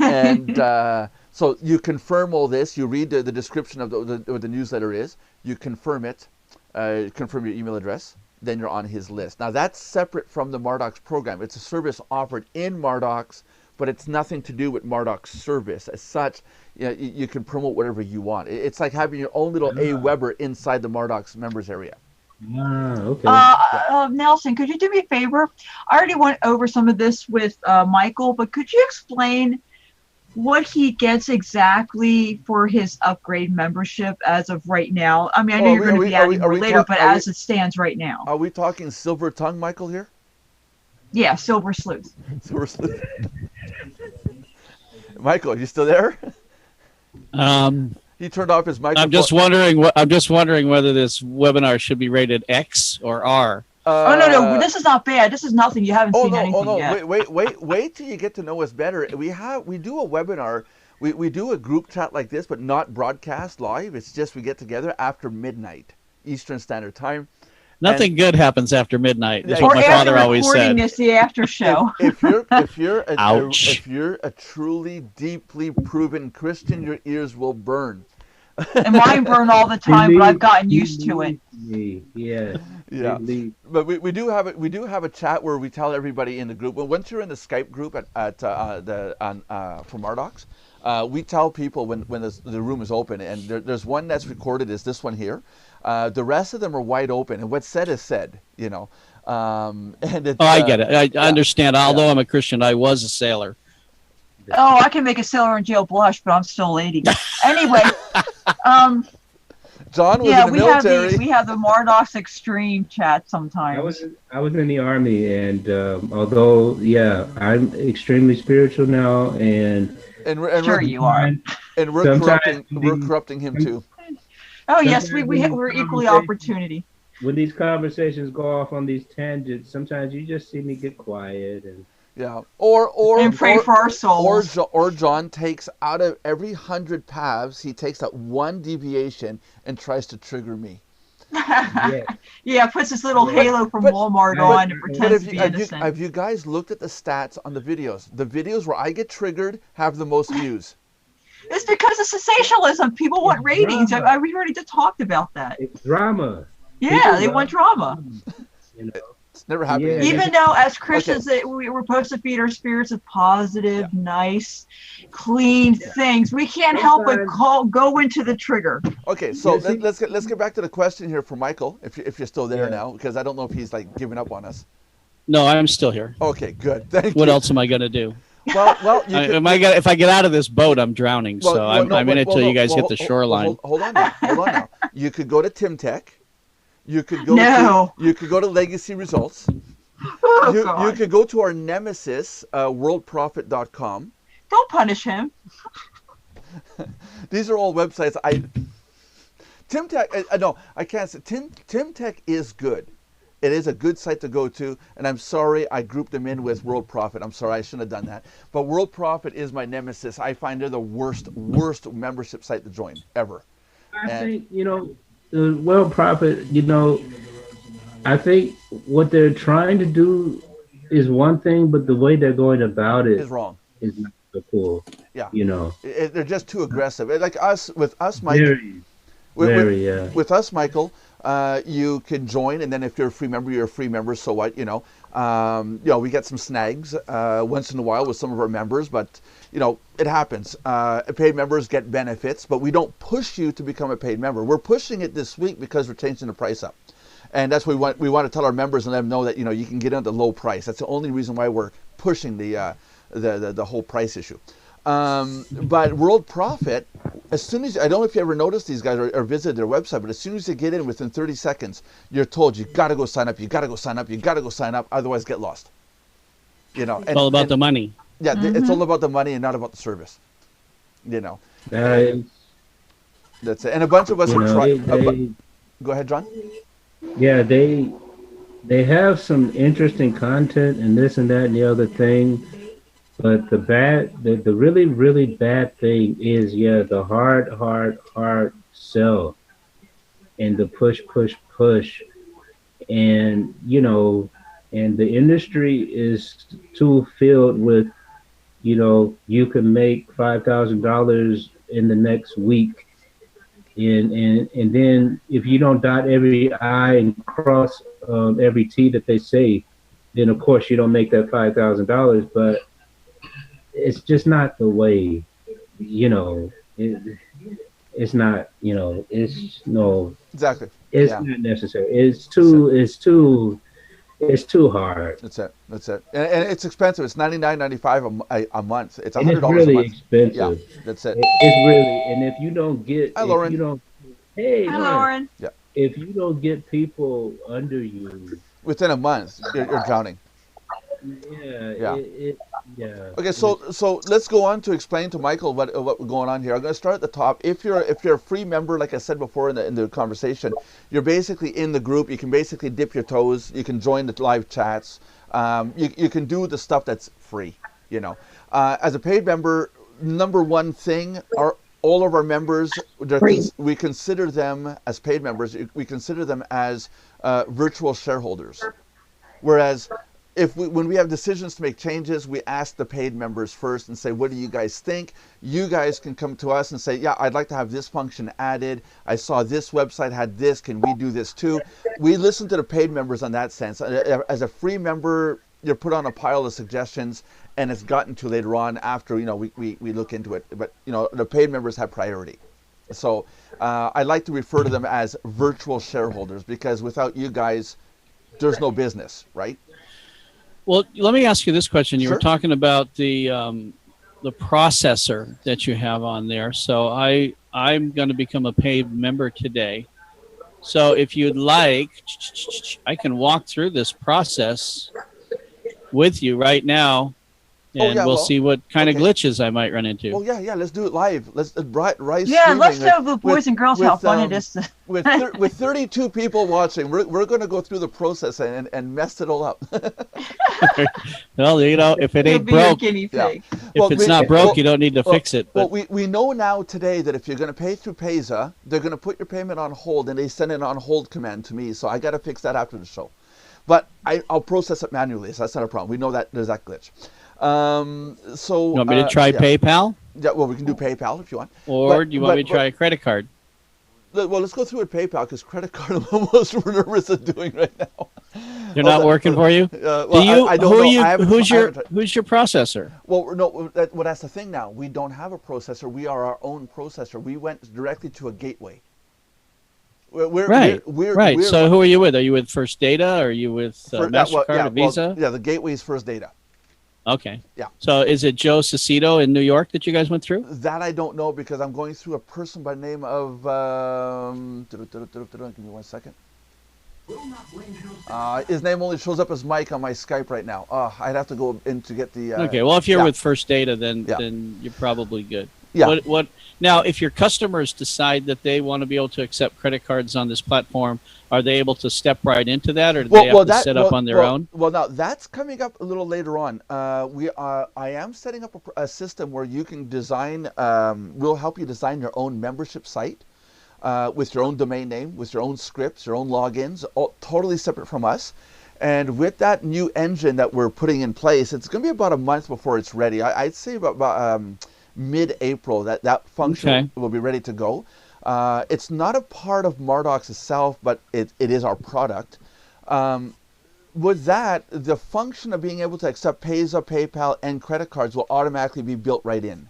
and so you confirm all this. You read the description of what the newsletter is. You confirm it, confirm your email address. Then you're on his list. Now that's separate from the Mardox program. It's a service offered in Mardox, but it's nothing to do with Mardox service as such. You can promote whatever you want. It's like having your own little AWeber inside the Mardox members area. Okay. Nelson, could you do me a favor? I already went over some of this with Michael, but could you explain what he gets exactly for his upgrade membership as of right now? I mean, I know you're going to be adding more later, but as it stands right now. Are we talking silver tongue, Michael, here? Yeah, Silver Sleuth. Silver Sleuth. Michael, you still there? He turned off his microphone. I'm just wondering whether this webinar should be rated X or R. Oh no, this is not bad. This is nothing. You haven't seen anything yet. Wait till you get to know us better. We do a webinar. We do a group chat like this, but not broadcast live. It's just we get together after midnight Eastern Standard Time. Nothing good happens after midnight. That's or what my father always said. This the after show. If you're a truly deeply proven Christian, your ears will burn. And mine burn all the time, but I've gotten used to it. Yeah. Yeah. But we do have a chat where we tell everybody in the group. Well, once you're in the Skype group for Mardox, we tell people when the room is open, and there's one that's recorded, is this one here. The rest of them are wide open, and what's said is said, you know. And it's, I get it. I understand. Although I'm a Christian, I was a sailor. Oh, I can make a sailor in jail blush, but I'm still a lady. Anyway, John was in the military. We have the Mardox Extreme chat sometimes. I was in the Army, and although, I'm extremely spiritual now, and sure you are. And we're corrupting him too. Oh yes, we're equally opportunity. When these conversations go off on these tangents, sometimes you just see me get quiet and. Yeah, or pray for our souls. Or John takes out of every 100 paths, he takes out one deviation and tries to trigger me. Yeah, puts this little halo from Walmart on and pretends to be innocent. Have you guys looked at the stats on the videos? The videos where I get triggered have the most views. It's because of sensationalism. People want ratings. We already just talked about that. It's drama. Yeah, they want drama. You know. It's never happened. Yeah. Even though as Christians we're supposed to feed our spirits with positive, nice, clean things, we can't help but go into the trigger. Okay, so let's get back to the question here for Michael, if you're still there now, because I don't know if he's like giving up on us. No, I'm still here. Okay, good. Thank you. What else am I going to do? Well, if I get out of this boat, I'm drowning. I'm in it till you guys hit the shoreline. Hold on now. You could go to TimTech. You could go to Legacy Results. You could go to our nemesis, worldprofit.com. Don't punish him. These are all websites. TimTech, no, I can't say. TimTech is good. It is a good site to go to, and I'm sorry I grouped them in with World Profit. I'm sorry, I shouldn't have done that. But World Profit is my nemesis. I find they're the worst membership site to join ever. I think, the World Profit, I think what they're trying to do is one thing, but the way they're going about it is wrong. Is not so cool. Yeah. They're just too aggressive. Like with us, Michael. With us, Michael, you can join, and then if you're a free member, you're a free member. So what? We get some snags once in a while with some of our members, but it happens. Paid members get benefits, but we don't push you to become a paid member. We're pushing it this week because we're changing the price up, and that's what we want to tell our members and let them know that you can get on the low price. That's the only reason why we're pushing the whole price issue. But World Profit, as soon as, I don't know if you ever noticed these guys or visited their website, but as soon as you get in, within 30 seconds, you're told you got to go sign up, you got to go sign up, you got to go sign up, otherwise get lost. It's all about the money. Yeah, it's all about the money and not about the service. That's it. And a bunch of us are trying. Go ahead, John. Yeah, they have some interesting content and this and that and the other thing. But the really, really bad thing is, the hard sell and the push. And, and the industry is too filled with, you can make $5,000 in the next week. And then if you don't dot every I and cross every T that they say, then of course you don't make that $5,000. But it's just not the way, it's not, exactly. It's not necessary. It's too hard. That's it. And it's expensive. It's $99.95 a month. It's $100 it's really a month. Expensive. Yeah, that's it. It's really, and if you don't get, hi, Lauren. Hey, Lauren. Yeah. If you don't get people under you within a month, you're drowning. Yeah. Yeah. Okay, so let's go on to explain to Michael what we're going on here. I'm going to start at the top. If you're a free member, like I said before in the conversation, you're basically in the group. You can basically dip your toes. You can join the live chats. You can do the stuff that's free. As a paid member, number one thing are all of our members. We consider them as paid members. We consider them as virtual shareholders. Whereas when we have decisions to make changes, we ask the paid members first and say, what do you guys think? You guys can come to us and say, yeah, I'd like to have this function added. I saw this website had this. Can we do this too? We listen to the paid members on that sense. As a free member, you're put on a pile of suggestions, and it's gotten to later on after we look into it. But the paid members have priority. So I like to refer to them as virtual shareholders, because without you guys, there's no business, right? Well, let me ask you this question. You Sure. were talking about the processor that you have on there. So I'm going to become a paid member today. So if you'd like, I can walk through this process with you right now, and we'll see what kind of glitches I might run into. Oh yeah, let's do it live. Let's rise. Yeah, let's show the boys and girls how fun it is. With 32 people watching, we're going to go through the process and mess it all up. Well, if it ain't broke, if it's not broke, you don't need to fix it. But we know now today that if you're going to pay through Payza, they're going to put your payment on hold, and they send an on hold command to me. So I got to fix that after the show. But I'll process it manually, so that's not a problem. We know that there's that glitch. So you want me to try PayPal? Yeah, well, we can do PayPal if you want. Or do you want me to try a credit card? Well, let's go through with PayPal, because credit card I'm almost nervous of doing right now. They're not working for you? Well, I don't know. Who's your processor? Well, no, that's the thing now. We don't have a processor. We are our own processor. We went directly to a gateway. Right. So who are you with? Are you with First Data? Or are you with MasterCard or Visa? The gateway is First Data. Okay. Yeah. So is it Joe Cicito in New York that you guys went through? That I don't know, because I'm going through a person by the name of... give me 1 second. His name only shows up as Mike on my Skype right now. I'd have to go in to get the... okay, well, if you're with First Data, then you're probably good. Yeah. What now, if your customers decide that they want to be able to accept credit cards on this platform, are they able to step right into that, or do they have to set up on their own? Well, now that's coming up a little later on. I am setting up a system where you can design. We'll help you design your own membership site with your own domain name, with your own scripts, your own logins, all totally separate from us. And with that new engine that we're putting in place, it's going to be about a month before it's ready. I'd say about mid-April that function will be ready to go. It's not a part of Mardox itself, but it is our product. With that, the function of being able to accept Payza, PayPal, and credit cards will automatically be built right in.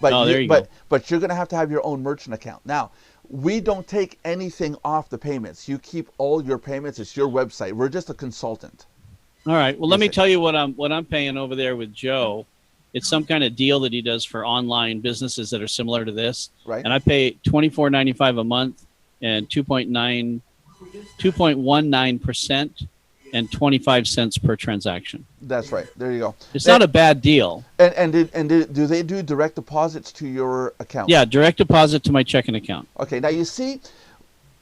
But but you're going to have your own merchant account. Now, we don't take anything off the payments. You keep all your payments. It's your website. We're just a consultant. All right. Well, let me tell you what I'm paying over there with Joe. It's some kind of deal that he does for online businesses that are similar to this. Right. And I pay $24.95 a month and 2.19% and 25 cents per transaction. That's right. There you go. It's not a bad deal. And do they do direct deposits to your account? Yeah, direct deposit to my checking account. Okay. Now you see,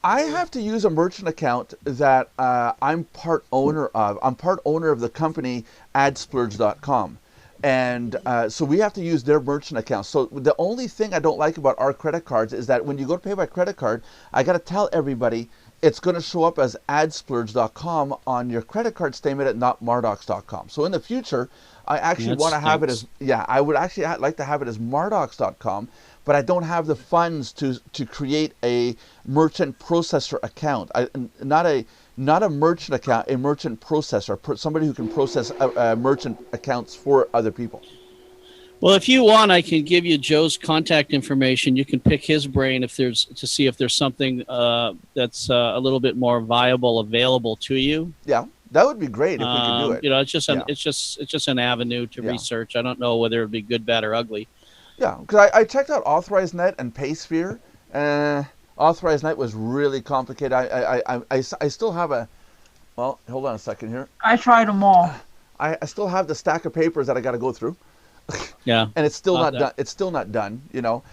I have to use a merchant account that I'm part owner of. I'm part owner of the company adsplurge.com. And so we have to use their merchant account. So the only thing I don't like about our credit cards is that when you go to pay by credit card, I got to tell everybody it's going to show up as adsplurge.com on your credit card statement at not mardox.com. So in the future, I actually want to have it as, I would actually like to have it as mardox.com, but I don't have the funds to create a merchant processor account. Not a merchant account, a merchant processor, somebody who can process merchant accounts for other people. Well, if you want, I can give you Joe's contact information. You can pick his brain to see if there's something that's a little bit more viable available to you. Yeah, that would be great if we could do it. It's just an avenue to research. I don't know whether it'd be good, bad, or ugly. Yeah, because I checked out AuthorizeNet and PaySphere. AuthorizeNet was really complicated. I still have well, hold on a second here. I tried them all. I still have the stack of papers that I got to go through. Yeah. And it's still not done. It's still not done. You know,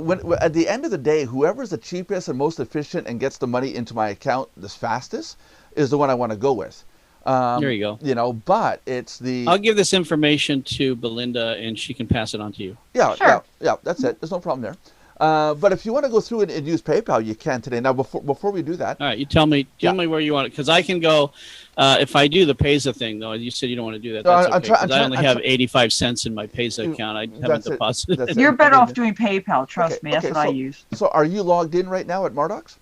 when at the end of the day, whoever's the cheapest and most efficient and gets the money into my account the fastest is the one I want to go with. There you go. You know, but it's the. I'll give this information to Belinda, and she can pass it on to you. Yeah, Sure. yeah. That's it. There's no problem there. But if you want to go through it and use PayPal, you can today. Now, before we do that, all right, you tell me where you want it, because I can go. If I do the Payza thing, though, you said you don't want to do that. That's okay, because I only have 85 cents in my Payza account. I haven't deposited. You're better off doing PayPal. Trust me. That's what I use. So, are you logged in right now at Mardox?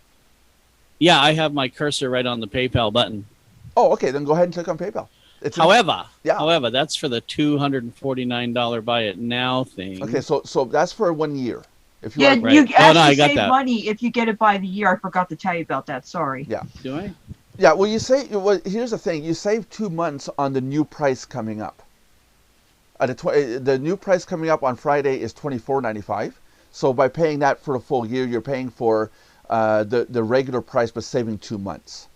Yeah, I have my cursor right on the PayPal button. Oh, okay. Then go ahead and click on PayPal. However, that's for the $249 buy it now thing. Okay, so that's for 1 year. If you you actually save money if you get it by the year. I forgot to tell you about that. Sorry. Yeah. Do I? Yeah. Well, here's the thing. You save 2 months on the new price coming up. The new price coming up on Friday is $24.95. So by paying that for a full year, you're paying for the regular price, but saving 2 months.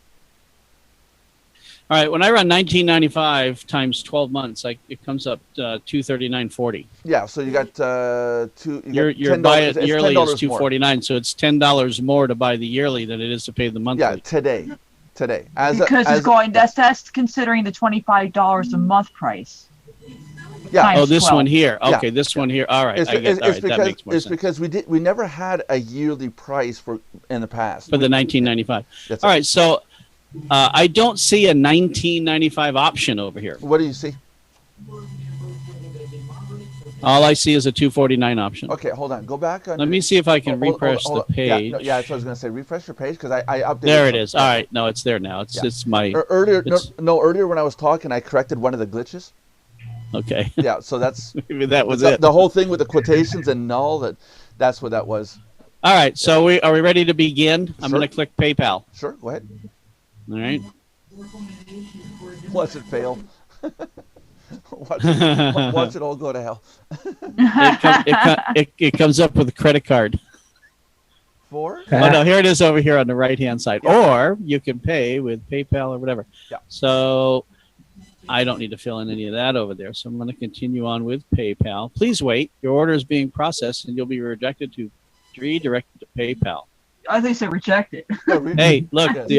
All right. When I run $19.95 times 12 months, it comes up $239.40. Yeah. So you got your buy it yearly is $249, so it's $10 more to buy the yearly than it is to pay the monthly. Yeah, today. That's considering the $25 a month price. Yeah. Oh, this 12. one here. Okay, Yeah. this one here. All right. I get that. That makes more sense. Because we never had a yearly price in the past. For the $19.95. All right. So I don't see a $19.95 option over here. What do you see? All I see is a $249 option. Okay, hold on. Go back. Let me see if I can refresh the page. Yeah, that's what I was going to say. Refresh your page because I updated. There it is. All right. No, it's there now. It's my. Earlier when I was talking, I corrected one of the glitches. Okay. Yeah, so that's maybe that was it. The whole thing with the quotations and null. That's what that was. All right. So are we ready to begin? I'm going to click PayPal. Sure. Go ahead. All right. Watch it fail. watch it all go to hell. It comes up with a credit card. For? Oh no, here it is over here on the right-hand side. Yeah. Or you can pay with PayPal or whatever. Yeah. So I don't need to fill in any of that over there. So I'm going to continue on with PayPal. Please wait. Your order is being processed and you'll be redirected to PayPal. I think they rejected. Hey, look, the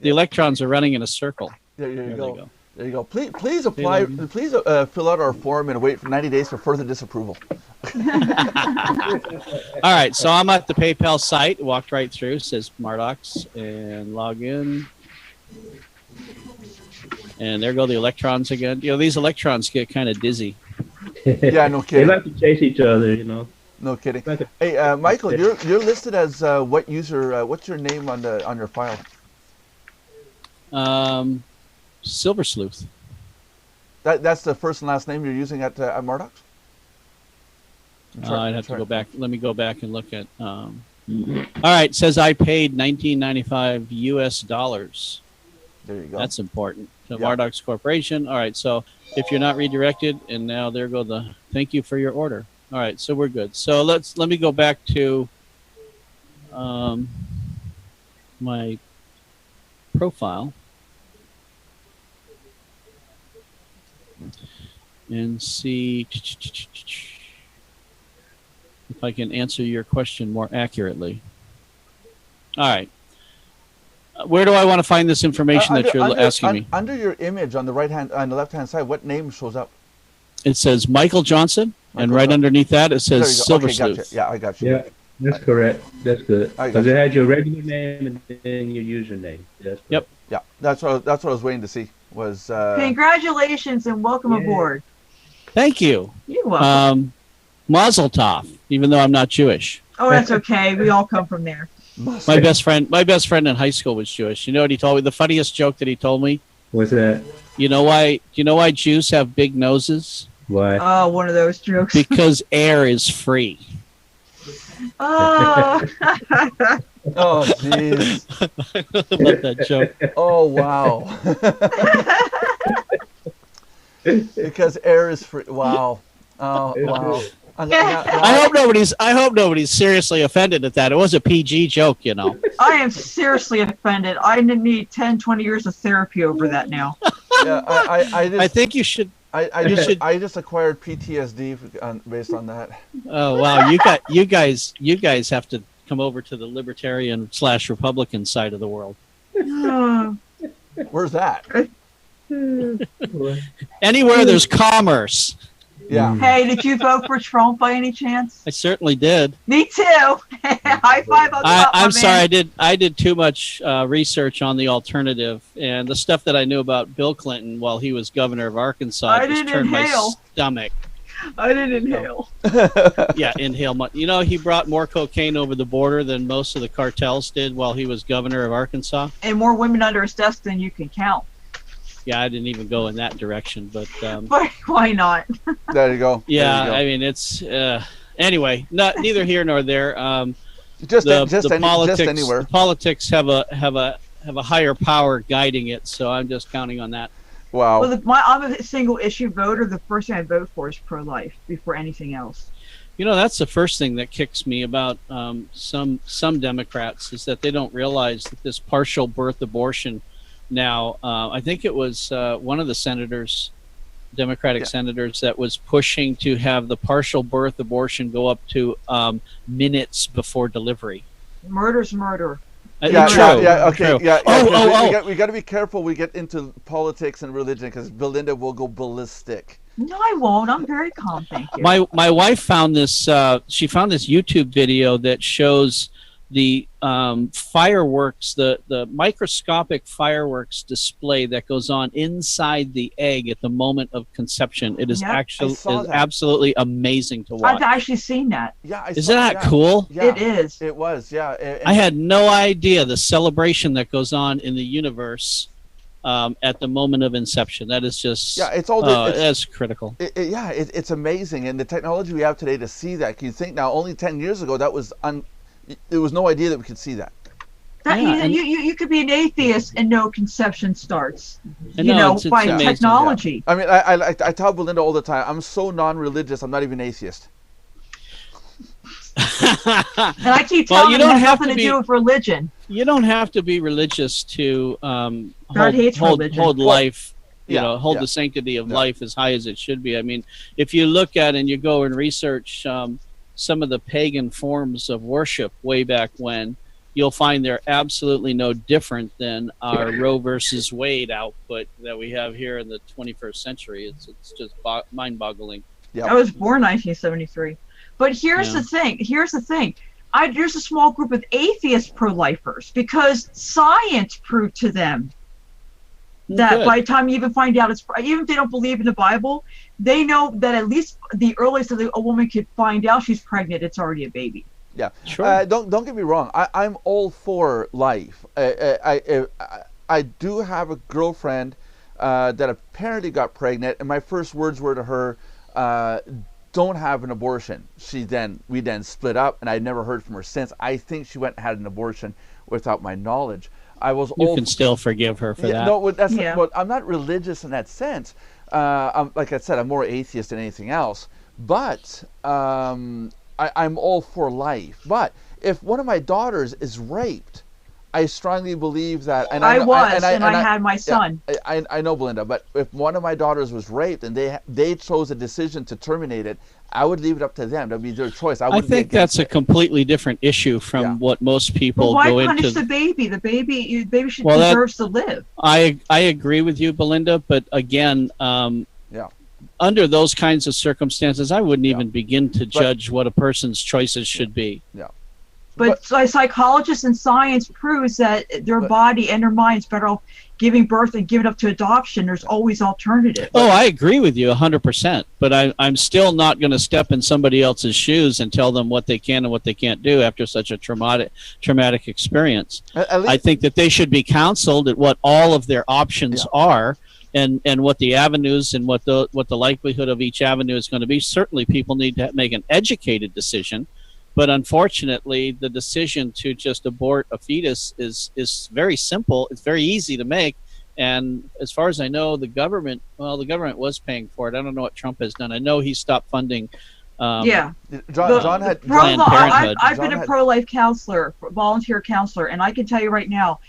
electrons are running in a circle. There you go. There you go. Please apply. Please fill out our form and wait for 90 days for further disapproval. All right, so I'm at the PayPal site. Walked right through. Says Mardox and log in. And there go the electrons again. You know, these electrons get kind of dizzy. Yeah, no kidding. They like to chase each other, you know. No kidding. Hey, Michael, you're listed as what user? What's your name on your file? Silver Sleuth. That's the first and last name you're using at Mardox? I'd have to go back. Let me go back and look at. All right, it says I paid $19.95 US. There you go. That's important. So Mardox Corporation. All right, so if you're not redirected, and now there go the thank you for your order. All right, so we're good. So let me go back to my profile and see if I can answer your question more accurately. All right. Where do I want to find this information that you're asking me? Under your image on the left-hand side, what name shows up? It says Michael Johnson, and right underneath that it says Silver Sleuth. Gotcha. Yeah, I got you. Yeah, that's correct. That's good. Because it had your regular name and then your username. Yep. Yeah, that's what I was waiting to see. Was congratulations and welcome aboard. Thank you. You're welcome. Mazel tov, even though I'm not Jewish. Oh, that's okay. We all come from there. My best friend in high school was Jewish. You know what he told me? The funniest joke that he told me. What's that? You know why Jews have big noses? Why? Oh, one of those jokes. Because air is free. Oh. Oh, jeez. I love that joke. Oh, wow. Because air is free. Wow. Oh, wow. I hope nobody's seriously offended at that. It was a PG joke, you know. I am seriously offended. I need 10, 20 years of therapy over that now. Yeah, I think you should. I just acquired PTSD based on that. Oh wow, you guys have to come over to the libertarian / Republican side of the world. Where's that? Anywhere there's commerce. Yeah. Hey, did you vote for Trump by any chance? I certainly did. Me too. High five on top, I'm sorry, man. I did too much research on the alternative, and the stuff that I knew about Bill Clinton while he was governor of Arkansas just turned my stomach. I didn't inhale. Yeah, inhale. You know, he brought more cocaine over the border than most of the cartels did while he was governor of Arkansas. And more women under his desk than you can count. Yeah, I didn't even go in that direction, but why not? There you go. Yeah, you go. I mean it's anyway. Neither here nor there. Just anywhere. The politics have a higher power guiding it, so I'm just counting on that. Wow. Well, I'm a single issue voter. The first thing I vote for is pro-life before anything else. You know, that's the first thing that kicks me about some Democrats is that they don't realize that this partial birth abortion. Now, I think it was one of the senators, Democratic senators, that was pushing to have the partial birth abortion go up to minutes before delivery. Murder's murder. Okay, True. We got to be careful. We get into politics and religion because Belinda will go ballistic. No, I won't. I'm very calm, thank you. My wife found this. She found this YouTube video that shows the fireworks, the microscopic fireworks display that goes on inside the egg at the moment of conception. It is absolutely amazing to watch. I've actually seen that. Yeah, isn't that cool? Yeah, it is. It was. Yeah. I had no idea the celebration that goes on in the universe at the moment of inception. That is just that's critical. It's amazing, and the technology we have today to see that. Can you think now? Only 10 years ago, that was there was no idea that we could see that. You could be an atheist and no conception starts. It's by amazing. technology. Yeah. I mean, I tell Belinda all the time, I'm so non-religious, I'm not even atheist. And I keep telling them it has nothing to do with religion. You don't have to be religious to hold life. Hold the sanctity of life as high as it should be. I mean, if you look at and you go and research some of the pagan forms of worship way back when, you'll find they're absolutely no different than our Roe versus Wade output that we have here in the 21st century. It's just mind-boggling. I was born 1973. But here's the thing. There's a small group of atheist pro-lifers because science proved to them that by the time you even find out even if they don't believe in the Bible, they know that at least the earliest that a woman could find out she's pregnant, it's already a baby. Yeah, sure. Don't get me wrong. I'm all for life. I do have a girlfriend that apparently got pregnant, and my first words were to her, "Don't have an abortion." We then split up, and I never heard from her since. I think she went and had an abortion without my knowledge. You can still forgive her for that. No, I'm not religious in that sense. Like I said, I'm more atheist than anything else. But I'm all for life. But if one of my daughters is raped, I strongly believe that. And I had my son. Yeah, I know, Belinda. But if one of my daughters was raped and they chose a decision to terminate it, I would leave it up to them. That would be their choice. I think that's a completely different issue from what most people go into. Why punish the baby? The baby deserves to live. I agree with you, Belinda. But again, under those kinds of circumstances, I wouldn't even begin to judge what a person's choices should be. Yeah. But psychologists and science proves that their body and their mind's better off giving birth and giving up to adoption. There's always alternatives. Oh, I agree with you 100%. But I'm still not going to step in somebody else's shoes and tell them what they can and what they can't do after such a traumatic experience. I think that they should be counseled at what all of their options are. And what the avenues and what the likelihood of each avenue is going to be. Certainly people need to make an educated decision. But unfortunately, the decision to just abort a fetus is very simple. It's very easy to make. And as far as I know, the government was paying for it. I don't know what Trump has done. I know he stopped funding. John had Planned Parenthood. I've been a pro-life counselor, volunteer counselor, and I can tell you right now,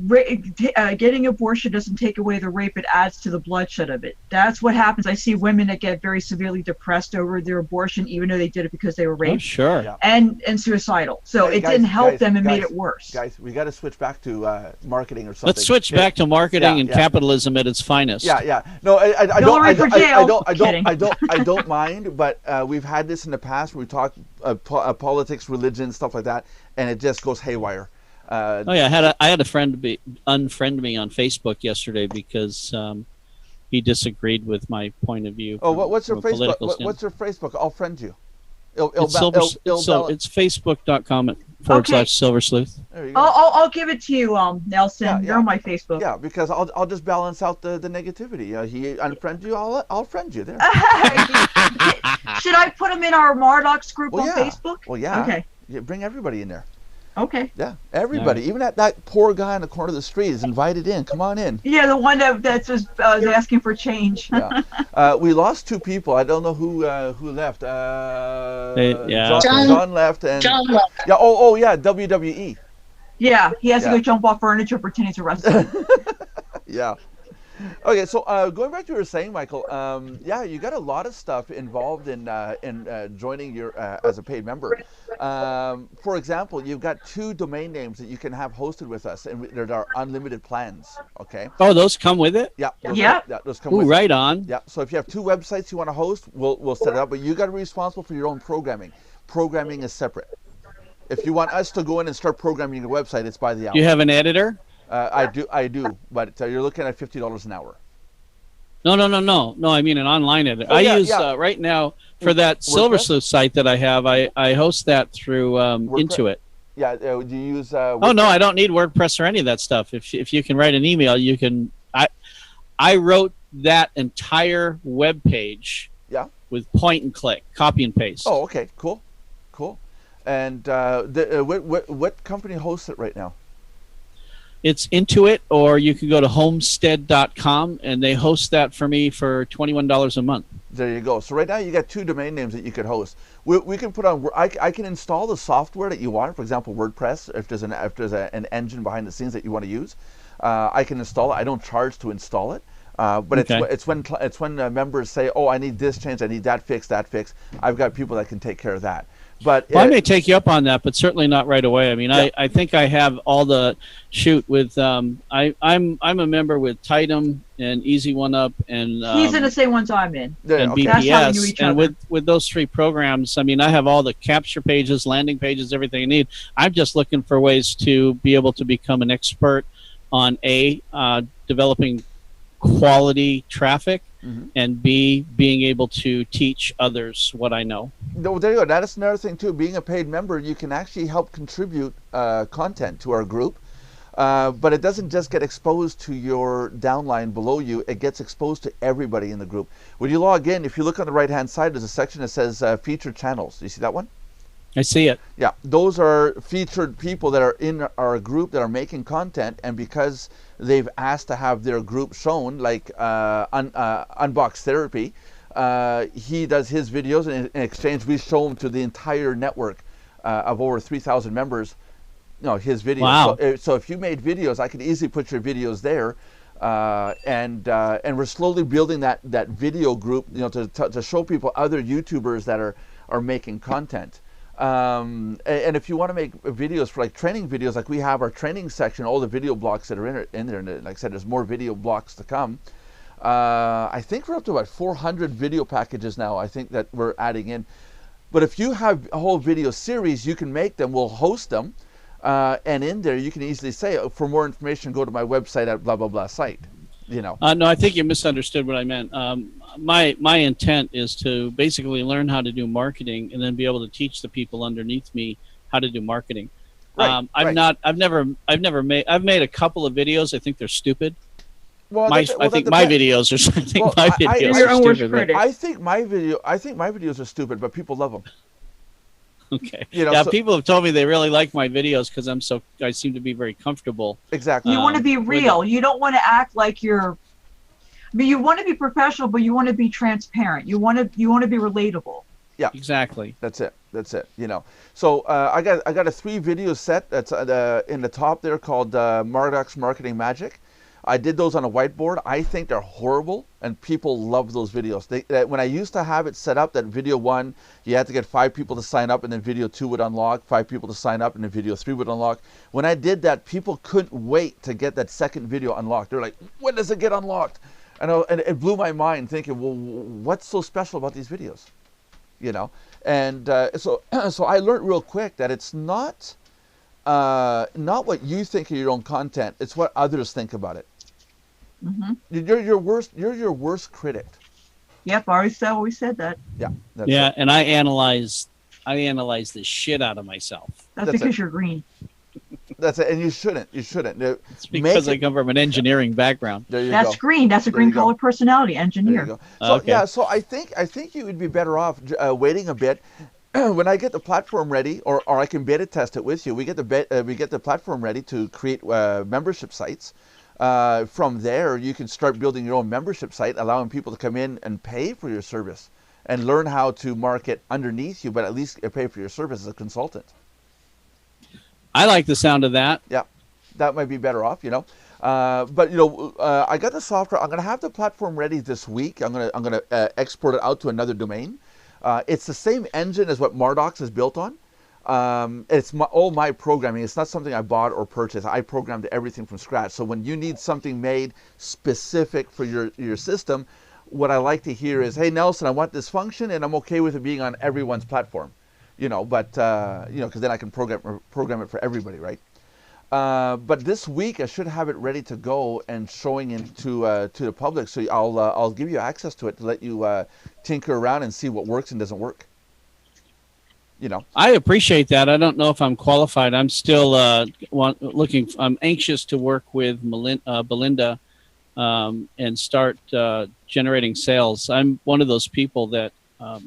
getting abortion doesn't take away the rape, it adds to the bloodshed of it. That's what happens. I see women that get very severely depressed over their abortion, even though they did it because they were raped. Oh, sure. Yeah. And suicidal. So it didn't help them and made it worse. Guys, we got to switch back to marketing or something. Let's switch back to marketing and capitalism at its finest. Yeah. No, I don't mind, but we've had this in the past where we talk politics, religion, stuff like that, and it just goes haywire. I had a friend unfriend me on Facebook yesterday because he disagreed with my point of view. Oh, what's your Facebook? What's your Facebook? I'll friend you. It's facebook.com/Silver Sleuth. There you go. I'll give it to you, Nelson. You're on my Facebook. Yeah, because I'll just balance out the negativity. He unfriend you, I'll friend you there. Should I put him in our Mardox group on Facebook? Well, yeah. Okay. Yeah, bring everybody in there. Okay. Yeah, everybody, even that poor guy on the corner of the street is invited in. Come on in. Yeah, the one that's just asking for change. Yeah. We lost 2 people. I don't know who left. John left. And John left. Yeah. Oh yeah. WWE. Yeah, he has to go jump off furniture pretending to wrestle. Yeah. Okay, so going back to what you were saying, Michael, you got a lot of stuff involved in joining your as a paid member. For example, you've got 2 domain names that you can have hosted with us, and there are unlimited plans. Okay. Oh, those come with it? Yeah. Those come with with it. Right on. Yeah. So if you have 2 websites you want to host, we'll set it up, but you got to be responsible for your own programming. Programming is separate. If you want us to go in and start programming your website, it's by the hour. You have an editor? I do, but you're looking at $50 an hour. No. I mean an online editor. I use right now for that Silver Sleuth site that I have. I host that through Intuit. Yeah. Do you use? Oh no, I don't need WordPress or any of that stuff. If you can write an email, you can. I wrote that entire web page. Yeah. With point and click, copy and paste. Oh, okay, cool. And what company hosts it right now? It's Intuit, or you can go to homestead.com, and they host that for me for $21 a month. There you go. So right now you got 2 domain names that you could host. We can put on. I can install the software that you want. For example, WordPress. If there's an engine behind the scenes that you want to use, I can install it. I don't charge to install it. But it's when members say, "Oh, I need this change. I need that fix. I've got people that can take care of that." But I may take you up on that, but certainly not right away. I mean, I think I have all the with. I'm a member with Titum and Easy One Up, and he's in the same ones I'm in. And BPS, and with those 3 programs, I mean, I have all the capture pages, landing pages, everything I need. I'm just looking for ways to be able to become an expert on developing quality traffic, and B, being able to teach others what I know. No, there you go. That is another thing too. Being a paid member, you can actually help contribute content to our group, but it doesn't just get exposed to your downline below you. It gets exposed to everybody in the group. When you log in, if you look on the right-hand side, there's a section that says featured channels. You see that one? I see it. Yeah, those are featured people that are in our group that are making content, and because they've asked to have their group shown, like Unbox Therapy, he does his videos, and in exchange we show them to the entire network of over 3,000 members. His videos. Wow. So if you made videos, I could easily put your videos there, and we're slowly building that video group, to show people other YouTubers that are making content. And if you want to make videos for like training videos, like we have our training section, all the video blocks that are in there, and like I said, there's more video blocks to come. I think we're up to about 400 video packages now, I think, that we're adding in. But if you have a whole video series, you can make them, we'll host them, and in there you can easily say, for more information, go to my website at blah blah blah site. No, I think you misunderstood what I meant. My intent is to basically learn how to do marketing and then be able to teach the people underneath me how to do marketing. Right, I've made a couple of videos. I think they're stupid. Well, I think my videos are stupid. Right? I think my videos are stupid, but people love them. Okay. People have told me they really like my videos because I seem to be very comfortable. Exactly. You want to be real. You don't want to act like you're. I mean, you want to be professional, but you want to be transparent. You want to be relatable. Yeah, exactly. That's it. You know, so I got a 3 video set that's in the top there called Mardox Marketing Magic. I did those on a whiteboard. I think they're horrible, and people love those videos. When I used to have it set up that video 1, you had to get 5 people to sign up, and then video 2 would unlock, 5 people to sign up, and then video 3 would unlock. When I did that, people couldn't wait to get that second video unlocked. They're like, when does it get unlocked? And it blew my mind thinking, well, what's so special about these videos? You know, and so I learned real quick that it's not what you think of your own content. It's what others think about it. Mm-hmm. You're your worst critic. Yep, I always said that. Yeah. Yeah, and I analyze the shit out of myself. That's because you're green. That's it, and you shouldn't. It's because I come from an engineering background. There you That's go. green. That's a green color personality, engineer. There you go. So Okay. yeah, so I think you would be better off waiting a bit. When I get the platform ready, or I can beta test it with you. We get the platform ready to create membership sites. From there, you can start building your own membership site, allowing people to come in and pay for your service and learn how to market underneath you, but at least pay for your service as a consultant. I like the sound of that. Yeah, that might be better off, you know. But you know, I got the software. I'm going to have the platform ready this week. I'm going to export it out to another domain. It's the same engine as what Mardox is built on. It's all my programming. It's not something I bought or purchased. I programmed everything from scratch. So when you need something made specific for your system, what I like to hear is, hey, Nelson, I want this function, and I'm okay with it being on everyone's platform. You know, but you know, because then I can program it for everybody, right? But this week I should have it ready to go and showing it to the public. So I'll give you access to it to let you tinker around and see what works and doesn't work. You know, I appreciate that. I don't know if I'm qualified. I'm still looking. I'm anxious to work with Belinda and start generating sales. I'm one of those people that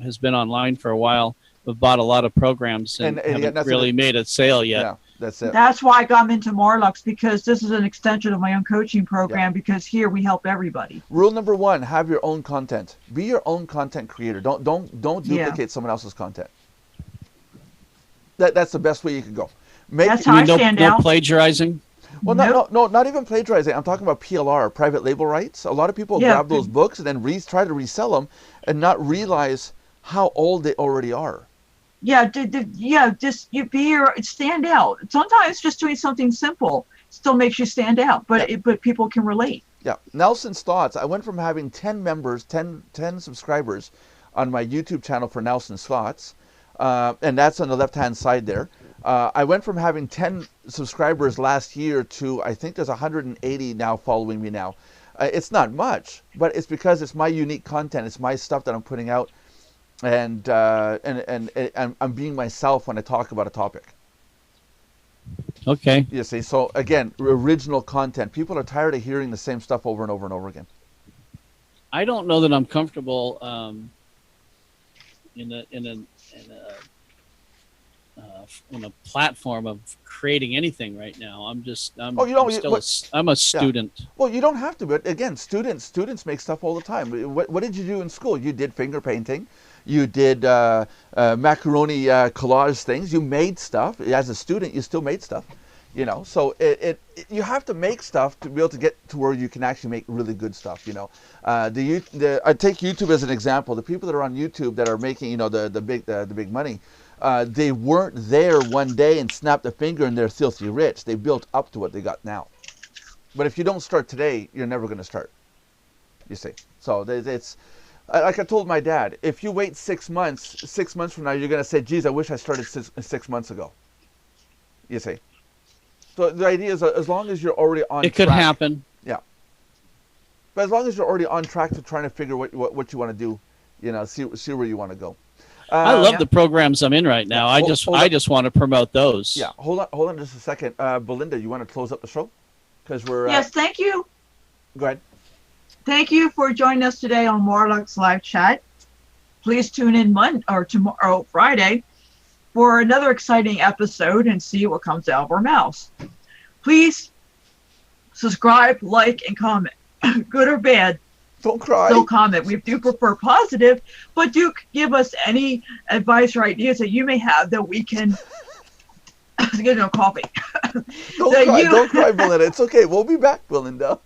has been online for a while. We've bought a lot of programs and haven't really made a sale yet. Yeah, that's it. That's why I got into Mardox, because this is an extension of my own coaching program, because here we help everybody. Rule number 1, have your own content. Be your own content creator. Don't duplicate someone else's content. That's the best way you can go. That's how I stand out. No plagiarizing? Well, Nope. no, not even plagiarizing. I'm talking about PLR, private label rights. A lot of people grab those books and then try to resell them and not realize how old they already are. Yeah, just stand out. Sometimes just doing something simple still makes you stand out, but people can relate. Yeah, Nelson's Thoughts. I went from having 10 members, 10 subscribers on my YouTube channel for Nelson's Thoughts, and that's on the left-hand side there. I went from having 10 subscribers last year to, I think there's 180 now following me now. It's not much, but it's because it's my unique content. It's my stuff that I'm putting out. And I'm being myself when I talk about a topic. Okay. You see, so again, original content. People are tired of hearing the same stuff over and over and over again. I don't know that I'm comfortable in a platform of creating anything right now. I'm a student. Yeah. Well, you don't have to, but again, students make stuff all the time. What did you do in school? You did finger painting. You did macaroni collage things. You made stuff. As a student, you still made stuff. You know, so you have to make stuff to be able to get to where you can actually make really good stuff. You know, I take YouTube as an example. The people that are on YouTube that are making, you know, the big money, they weren't there one day and snapped a finger and they're filthy rich. They built up to what they got now. But if you don't start today, you're never going to start. You see, so it's. Like I told my dad, if you wait 6 months, 6 months from now, you're going to say, geez, I wish I started 6 months ago. You see. So the idea is as long as you're already on track. It could happen. Yeah. But as long as you're already on track to trying to figure what you want to do, you know, see where you want to go. I love the programs I'm in right now. I just want to promote those. Yeah. Hold on just a second. Belinda, you want to close up the show? Because we're... Yes, thank you. Go ahead. Thank you for joining us today on Mardox Live Chat. Please tune in tomorrow, Friday, for another exciting episode and see what comes out of our mouths. Please subscribe, like, and comment, good or bad. Don't cry. Still comment. We do prefer positive, but do give us any advice or ideas that you may have that we can get no coffee. Don't cry, Belinda. It's okay. We'll be back, Belinda.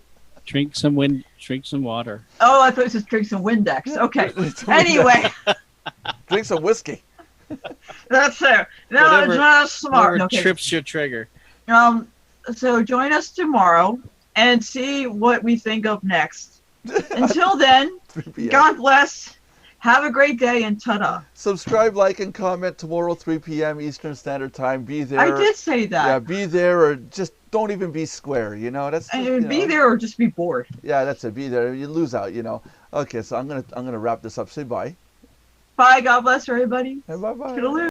Drink some water. Oh, I thought it was drink some Windex. Okay. Anyway. Drink some whiskey. That's fair. No, just smart. Whatever trips your trigger. So join us tomorrow and see what we think of next. Until then, God bless. Have a great day and ta-da. Subscribe, like, and comment tomorrow, 3 p.m. Eastern Standard Time. Be there. I did say that. Yeah, be there or just don't even be square, you know. That's just, be there or just be bored. Yeah, that's it. Be there. You lose out, you know. Okay, so I'm gonna wrap this up. Say bye. Bye. God bless everybody. Bye-bye.